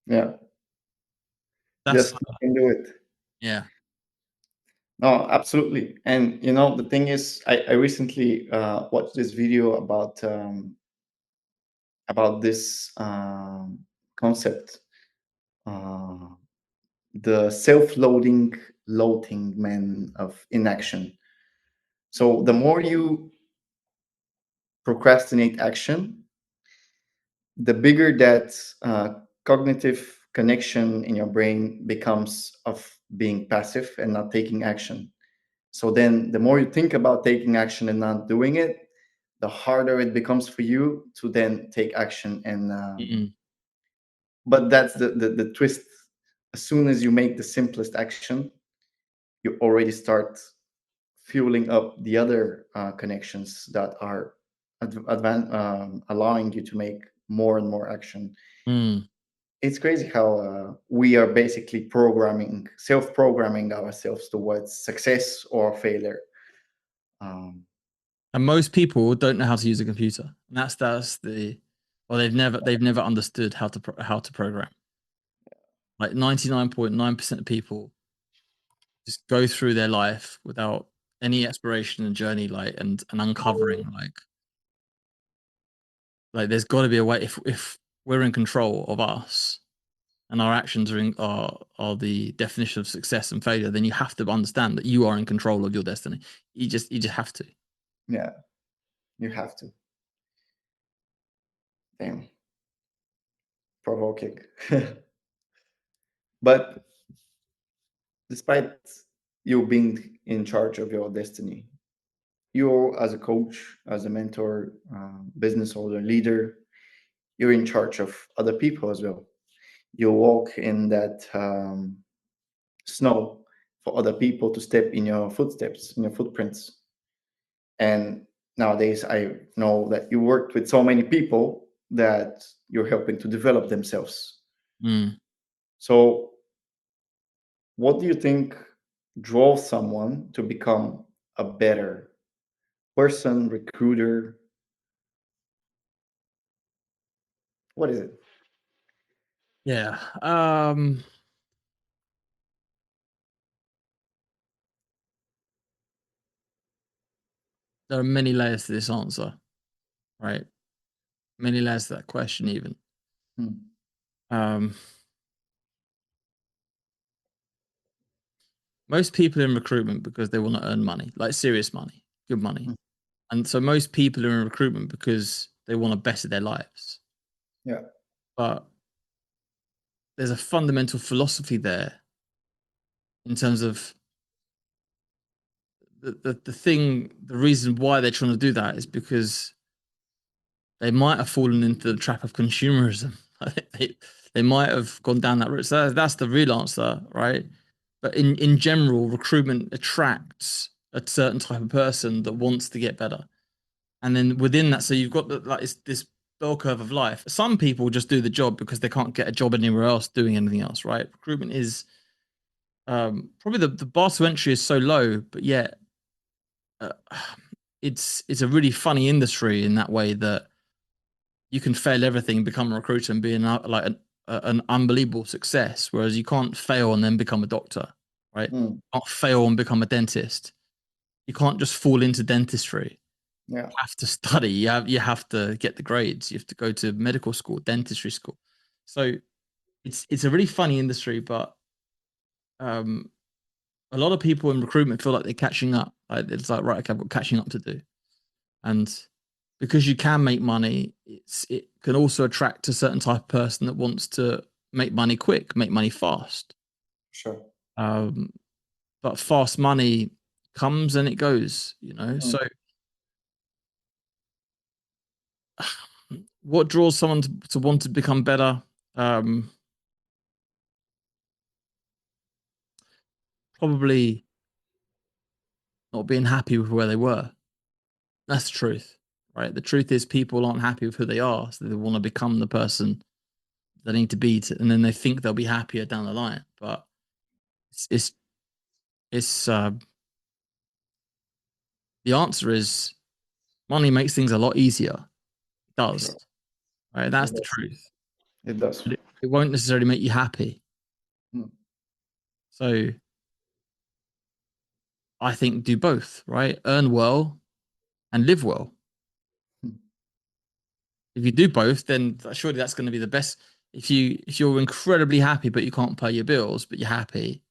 Yeah, That's just you can do it. yeah. No, absolutely. And the thing is, I recently watched this video about this concept, uh, the self-loading loading man of inaction. So the more you procrastinate action, the bigger that cognitive connection in your brain becomes of being passive and not taking action. So then the more you think about taking action and not doing it, the harder it becomes for you to then take action. And Mm-mm. but that's the twist. As soon as you make the simplest action, you already start fueling up the other connections that are allowing you to make more and more action. Mm. It's crazy how we are basically self-programming ourselves towards success or failure. Um, And most people don't know how to use a computer. And that's the well, they've never understood how to program. Like 99.9% of people just go through their life without any exploration and journey, like and uncovering like there's got to be a way if we're in control of us and our actions are the definition of success and failure, then you have to understand that you are in control of your destiny. You just have to. yeah, you have to. Damn, provoking. But despite you being in charge of your destiny, you as a coach, as a mentor, business owner, leader, you're in charge of other people as well. You walk in that snow for other people to step in your footsteps, in your footprints. And nowadays, I know that you worked with so many people that you're helping to develop themselves. Mm. So, what do you think draws someone to become a better person, recruiter? What is it? Yeah. There are many layers to this answer, right? Many layers to that question, even. Hmm. Um, Most people in recruitment because they want to earn money, like serious money, good money. Hmm. And so most people are in recruitment because they want to better their lives. Yeah. But there's a fundamental philosophy there in terms of the reason why they're trying to do that is because they might have fallen into the trap of consumerism. they, they might have gone down that route. So that's the real answer, right? But in general, recruitment attracts a certain type of person that wants to get better. And then within that, so you've got this bell curve of life. Some people just do the job because they can't get a job anywhere else doing anything else, right? Recruitment is probably the bar to entry is so low, but yet uh, it's a really funny industry in that way that you can fail everything, become a recruiter, and be an unbelievable success. Whereas you can't fail and then become a doctor, right? Hmm. You can't fail and become a dentist. You can't just fall into dentistry. Yeah. You have to study. You have to get the grades. You have to go to medical school, dentistry school. So it's a really funny industry, but um, a lot of people in recruitment feel like they're catching up. Like it's like right, okay, I've got catching up to do, and because you can make money, it can also attract a certain type of person that wants to make money quick, make money fast. Sure. Um, but fast money comes and it goes, Hmm. So what draws someone to want to become better? Um, Probably not being happy with where they were. That's the truth, right? The truth is people aren't happy with who they are, so they want to become the person they need to be, and then they think they'll be happier down the line. But it's it's, it's the answer is money makes things a lot easier. does. Sure. Right? That's It the does. truth. It does. But it won't necessarily make you happy. Mm. So I think do both, right? Earn well and live well. Mm. If you do both, then surely that's going to be the best. If you're incredibly happy but you can't pay your bills, but you're happy,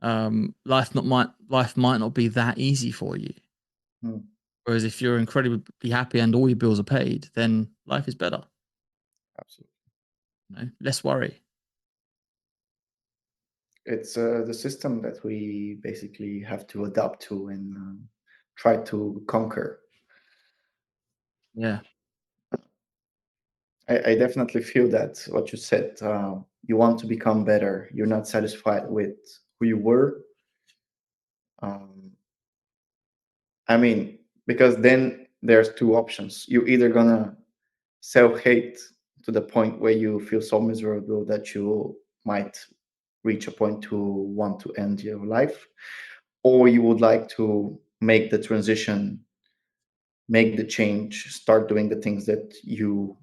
life might not be that easy for you. Mm. Whereas if you're incredibly happy and all your bills are paid, then life is better. Absolutely. You know, less worry. It's the system that we basically have to adapt to and try to conquer. Yeah. I definitely feel that what you said. You want to become better. You're not satisfied with who you were. Um, I mean, because then there's two options. You're either gonna self-hate to the point where you feel so miserable that you might reach a point to want to end your life, or you would like to make the transition, make the change, start doing the things that you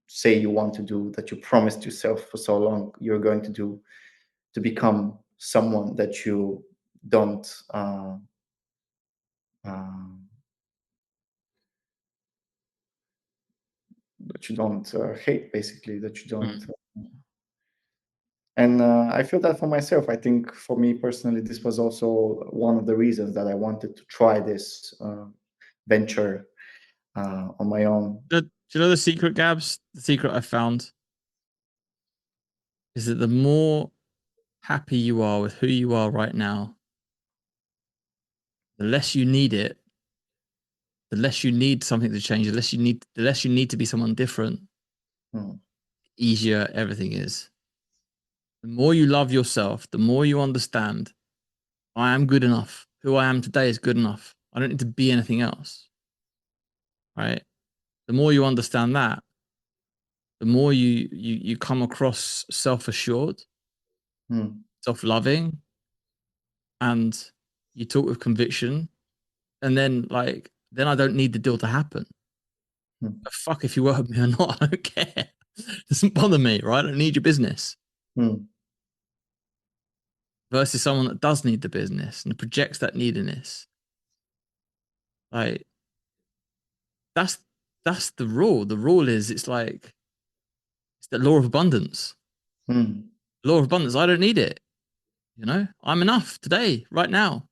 say you want to do, that you promised yourself for so long you're going to do, to become someone that you don't uh, hate, basically, that you don't. Mm. And I feel that for myself. I think for me personally, this was also one of the reasons that I wanted to try this venture on my own. Do you know the secret, Gabs? The secret I found is that the more happy you are with who you are right now, the less you need it, the less you need something to change, the less you need to be someone different, Mm. the easier everything is. The more you love yourself, the more you understand I am good enough. Who I am today is good enough. I don't need to be anything else. Right? The more you understand that, the more you come across self-assured, Mm. self-loving, and you talk with conviction. And then I don't need the deal to happen. Mm. But fuck if you work with me or not, I don't care. It doesn't bother me, right? I don't need your business. Mm. Versus someone that does need the business and projects that neediness. Like that's that's the rule. The rule is it's the law of abundance. Mm. Law of abundance. I don't need it. You know, I'm enough today, right now.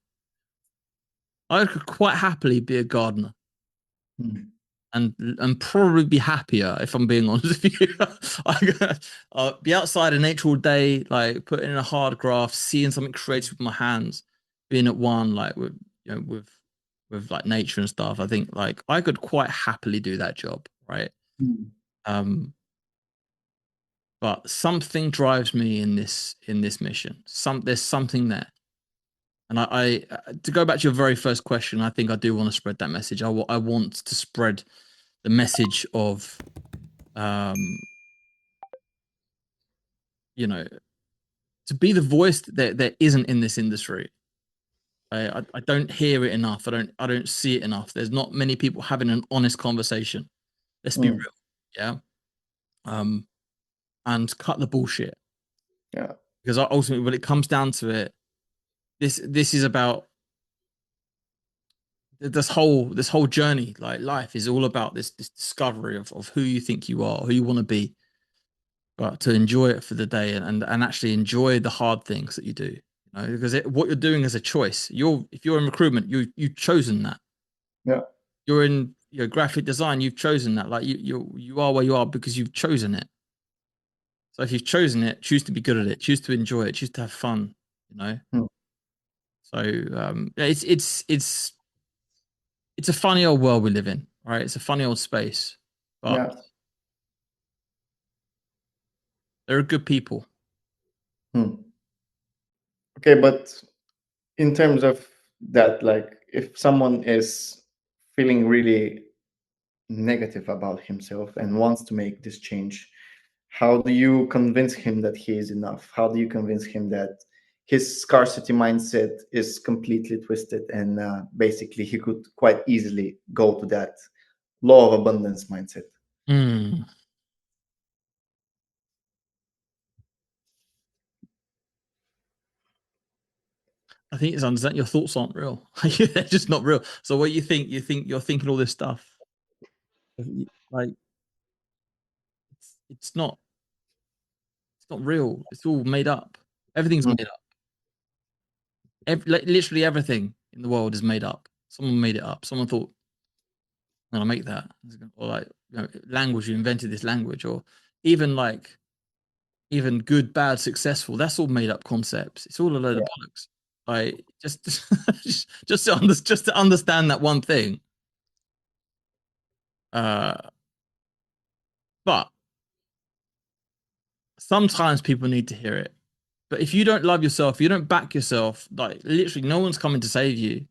I could quite happily be a gardener Mm. and probably be happier if I'm being honest with you. I'll be outside in nature all day, like putting in a hard graft, seeing something creative with my hands, being at one like with with like nature and stuff. I think like I could quite happily do that job, right? Mm. Um, but something drives me in this mission. There's something there. And to go back to your very first question, I think I do want to spread that message. I want to spread the message of, um, you know, to be the voice that there isn't in this industry. I don't hear it enough. I don't see it enough. There's not many people having an honest conversation. Let's be Mm. real, yeah. Um, and cut the bullshit Yeah. because ultimately, when it comes down to it, this is about this whole journey. Like life is all about this discovery of who you think you are, who you want to be, but to enjoy it for the day and actually enjoy the hard things that you do. You know, because what you're doing is a choice. If you're in recruitment, you've chosen that. Yeah. You're in your graphic design, you've chosen that. Like you are where you are because you've chosen it. So if you've chosen it, choose to be good at it, choose to enjoy it, choose to have fun. You know. Mm. So yeah, it's a funny old world we live in, right? It's a funny old space, but Yeah. there are good people. Mm. Okay, but in terms of that, like if someone is feeling really negative about himself and wants to make this change, how do you convince him that he is enough? How do you convince him that his scarcity mindset is completely twisted and basically he could quite easily go to that law of abundance mindset? Mm. I think it's understand your thoughts aren't real. They're just not real. So what you think you're thinking all this stuff. Like it's not real. It's all made up. Everything's Mm, made up. Literally everything in the world is made up. Someone made it up. Someone thought, "I'm gonna make that," or like language. You invented this language, or even like even good, bad, successful. That's all made up concepts. It's all a load of yeah. bollocks. Like just just to understand that one thing. Uh, but sometimes people need to hear it. But if you don't love yourself, you don't back yourself, like literally no one's coming to save you.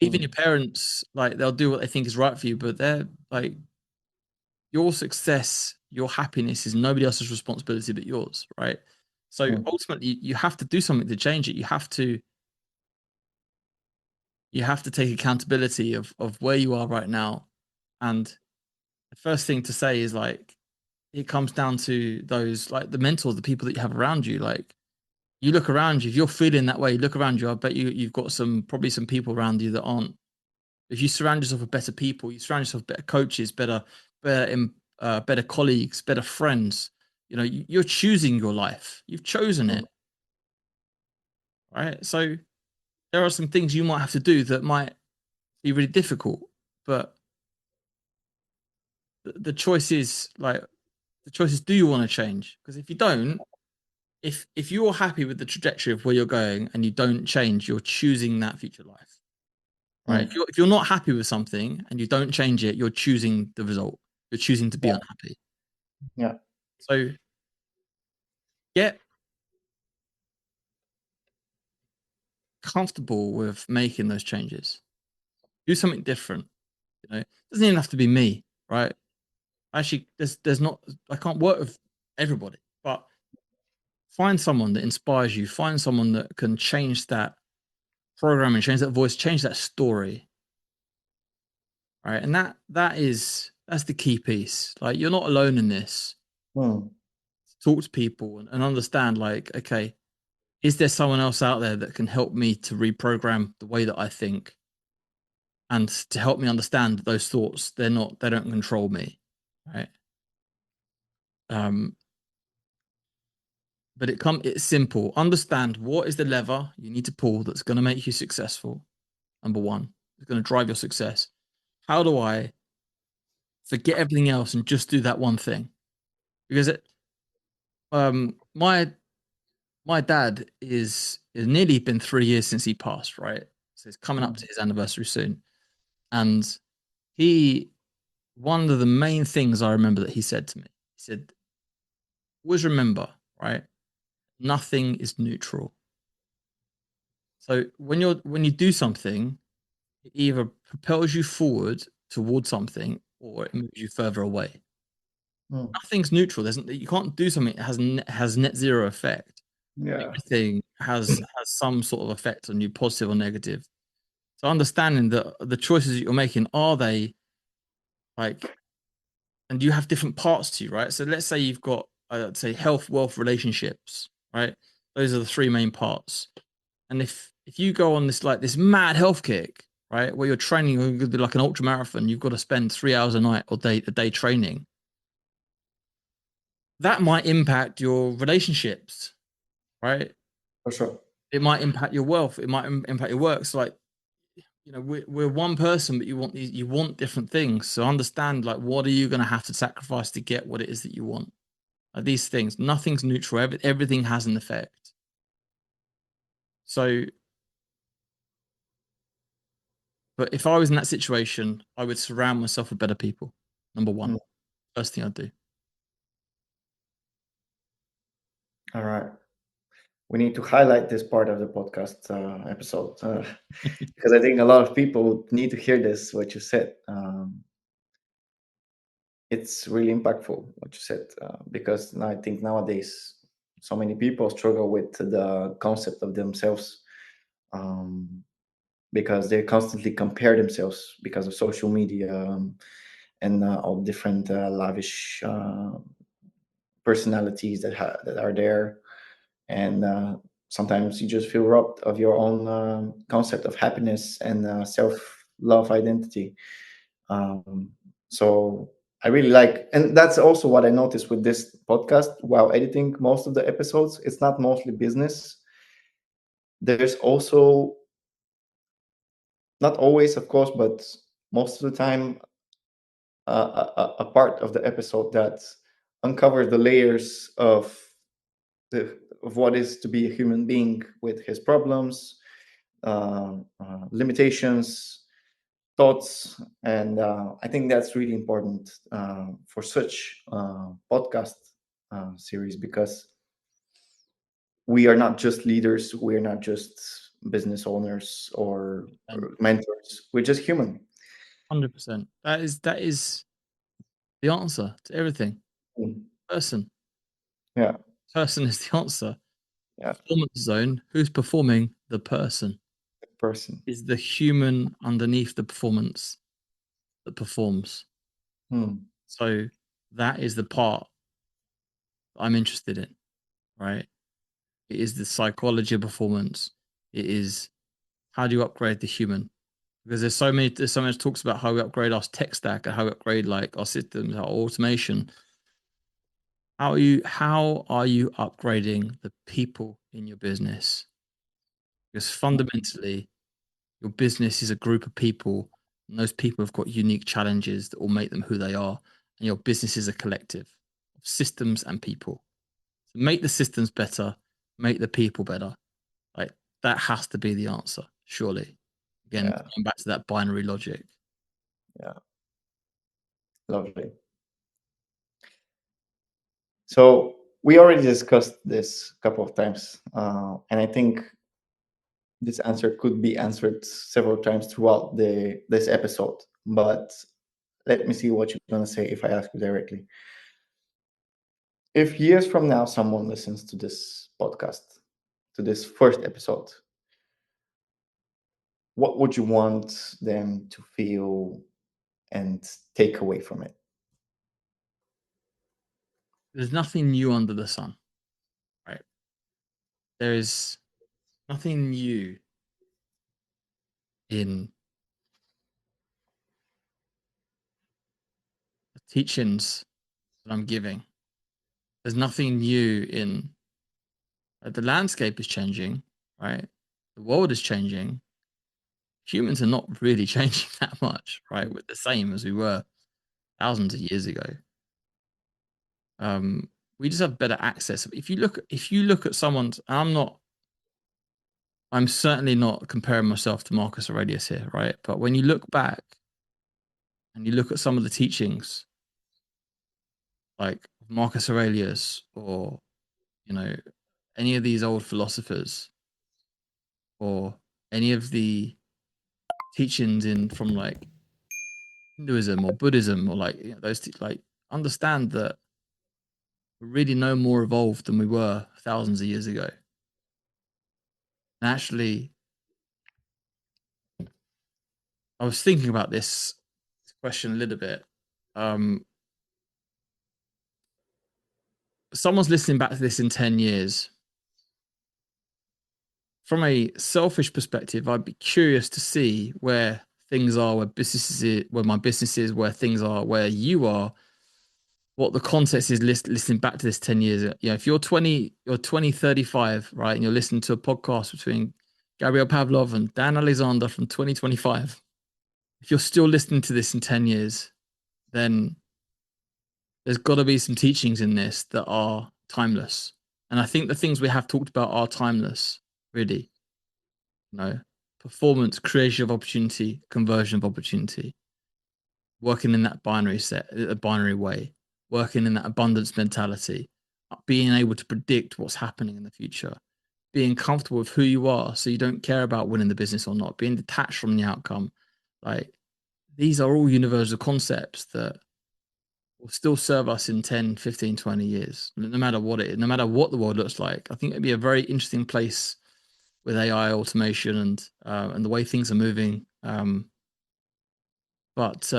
Even Mm, your parents, like they'll do what they think is right for you, but they're like your success, your happiness is nobody else's responsibility but yours, right? So mm, ultimately you have to do something to change it. You have to take accountability of where you are right now. And the first thing to say is like it comes down to those like the mentors, the people that you have around you. Like you look around you, if you're feeling that way, look around you. I bet you've got probably some people around you that aren't. If you surround yourself with better people, you surround yourself with better coaches, better colleagues, better friends. You know, you're choosing your life. You've chosen mm, it, right? So there are some things you might have to do that might be really difficult, but the choice is like the choice is, do you want to change? Because if you don't, if you're happy with the trajectory of where you're going and you don't change, you're choosing that future life, right? mm, If you're not happy with something and you don't change it, you're choosing the result. You're choosing to be yeah. unhappy. Yeah. So get comfortable with making those changes. Do something different. You know, it doesn't even have to be me, right? Actually, there's not. I can't work with everybody, but find someone that inspires you. Find someone that can change that programming, change that voice, change that story, right? And that's the key piece. Like you're not alone in this. Mm, Talk to people and understand. Like, okay, is there someone else out there that can help me to reprogram the way that I think and to help me understand that those thoughts they don't control me, right? Um, but it's simple. Understand what is the lever you need to pull that's going to make you successful. Number one, it's going to drive your success. How do I forget everything else and just do that one thing? Because um, my dad is nearly been 3 years since he passed, right? So it's coming up mm, to his anniversary soon, and he one of the main things I remember that he said to me, he said, "Always remember, right? Nothing is neutral. So when you do something, it either propels you forward towards something or it moves you further away. mm. Nothing's neutral. You can't do something that has net zero effect. Yeah. Everything has some sort of effect on you, positive or negative. So understanding that the choices that you're making, are they like, and you have different parts to you, right? So let's say you've got, I'd say, health, wealth, relationships, right? Those are the three main parts. And if you go on this mad health kick, right, where you're training, you're going to do like an ultra marathon, you've got to spend 3 hours a night or a day training. That might impact your relationships, right? For sure. It might impact your wealth. It might impact your work. So like, we're one person, but you want different things. So understand like what are you going to have to sacrifice to get what it is that you want. Like these things, nothing's neutral. Everything has an effect. So, but if I was in that situation, I would surround myself with better people. Number Mm. one, first thing I'd do. All right. We need to highlight this part of the podcast episode because I think a lot of people need to hear this, what you said. It's really impactful, what you said, because I think nowadays so many people struggle with the concept of themselves, um, because they constantly compare themselves because of social media, and all different lavish personalities that are there, and sometimes you just feel robbed of your own concept of happiness and self-love identity. So I really like, and that's also what I noticed with this podcast while editing most of the episodes. It's not mostly business. There's also, not always, of course, but most of the time, a part of the episode that uncovers the layers of what is to be a human being with his problems, limitations, thoughts, and I think that's really important for such podcast series, because we are not just leaders, we are not just business owners or mentors. We're just human. 100%. That is the answer to everything. Mm. Person. Yeah, Person is the answer. yeah, Performance zone. Who's performing? The person. person. Is the human underneath the performance that performs. Hmm. So that is the part I'm interested in, right? It is the psychology of performance. It is how do you upgrade the human? Because there's so much talks about how we upgrade our tech stack and how we upgrade like our systems, our automation. How are you upgrading the people in your business? Because fundamentally, your business is a group of people, and those people have got unique challenges that will make them who they are. And your business is a collective of systems and people. So make the systems better, make the people better. Like that has to be the answer, surely. Again, Yeah, going back to that binary logic. yeah, lovely. So we already discussed this a couple of times, and I think this answer could be answered several times throughout this episode. But let me see what you're gonna say if I ask you directly. If years from now someone listens to this podcast, to this first episode, what would you want them to feel and take away from it? There's nothing new under the sun, right? There is nothing new in the teachings that I'm giving. There's nothing new in the landscape is changing, right? The world is changing. Humans are not really changing that much, right? We're the same as we were thousands of years ago. Um, we just have better access. If you look at someone's, I'm certainly not comparing myself to Marcus Aurelius here, right? But when you look back and you look at some of the teachings, like Marcus Aurelius or you know any of these old philosophers or any of the teachings in from like Hinduism or Buddhism or like like understand that we're really no more evolved than we were thousands of years ago. And actually, I was thinking about this question a little bit. Um, Someone's listening back to this in 10 years. From a selfish perspective, I'd be curious to see where things are, where my business is, where things are, where you are, what the context is listening back to this 10 years. If you're 20, you're 35, right? And you're listening to a podcast between Gabriel Pavlov and Dan Alexander from 2025. If you're still listening to this in 10 years, then there's got to be some teachings in this that are timeless. And I think the things we have talked about are timeless, really. Performance, creation of opportunity, conversion of opportunity, working in that binary way, working in that abundance mentality, being able to predict what's happening in the future, being comfortable with who you are so you don't care about winning the business or not, being detached from the outcome. Like these are all universal concepts that will still serve us in 10, 15, 20 years, no matter what it is, no matter what the world looks like. I think it'd be a very interesting place with AI automation and the way things are moving. But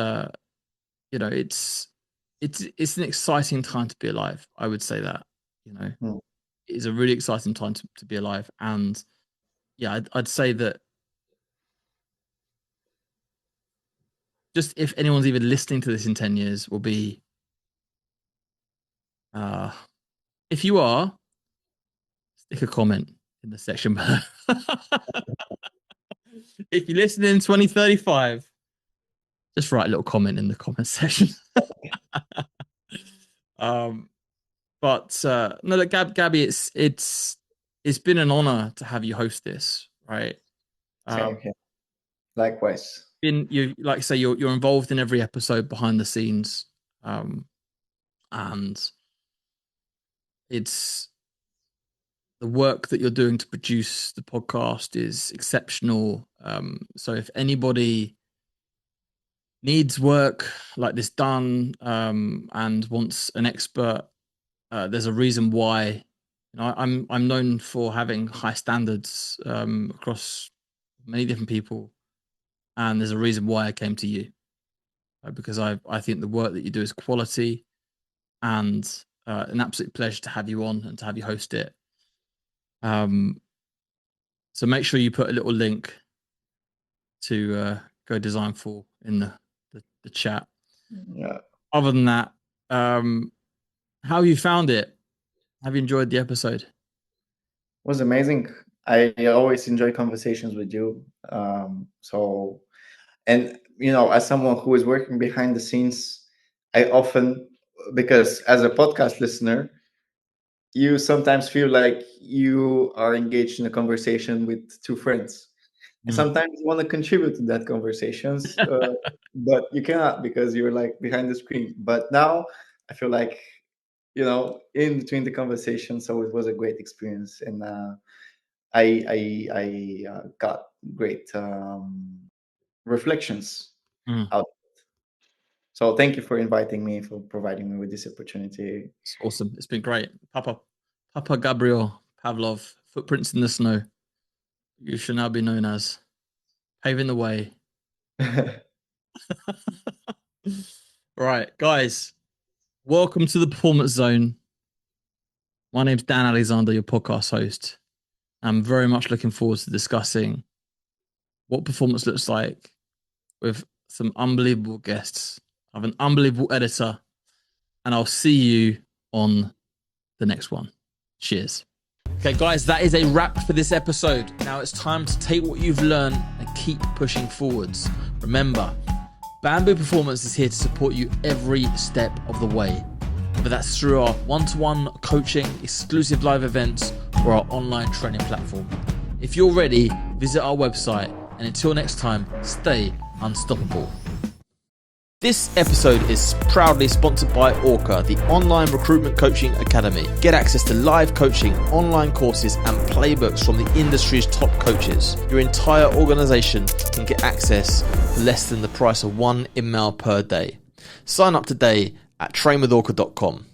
it's an exciting time to be alive. I would say that, it's a really exciting time to be alive. And yeah, I'd say that just if anyone's even listening to this in 10 years will be, if you are, stick a comment in the section below. If you listen in 2035, just write a little comment in the comment section. But no, look, Gabby, it's been an honor to have you host this, right? Same here. Likewise. You like I say, you're involved in every episode behind the scenes, and it's the work that you're doing to produce the podcast is exceptional. So if anybody needs work like this done, and wants an expert, there's a reason why. I'm known for having high standards across many different people, and there's a reason why I came to you, because I think the work that you do is quality, and an absolute pleasure to have you on and to have you host it. So make sure you put a little link to go design for in the chat. Yeah. Other than that, how have you found it? Have you enjoyed the episode? It was amazing. I always enjoy conversations with you. And as someone who is working behind the scenes, I often, because as a podcast listener, you sometimes feel like you are engaged in a conversation with two friends. And sometimes you want to contribute to that conversations, but you cannot because you're like behind the screen. But now I feel like, in between the conversations, so it was a great experience. And I got great reflections out. So thank you for inviting me, for providing me with this opportunity. It's awesome. It's been great. Papa Gabriel Pavlov, Footprints in the Snow. You should now be known as Paving the Way. Right, guys, welcome to the Performance Zone. My name's Dan Alexander, your podcast host. I'm very much looking forward to discussing what performance looks like with some unbelievable guests. I have an unbelievable editor, and I'll see you on the next one. Cheers. Okay, guys, that is a wrap for this episode. Now it's time to take what you've learned and keep pushing forwards. Remember, Bamboo Performance is here to support you every step of the way, whether that's through our one-to-one coaching, exclusive live events, or our online training platform. If you're ready, visit our website, and until next time, stay unstoppable. This episode is proudly sponsored by Orca, the online recruitment coaching academy. Get access to live coaching, online courses, and playbooks from the industry's top coaches. Your entire organization can get access for less than the price of one email per day. Sign up today at trainwithorca.com.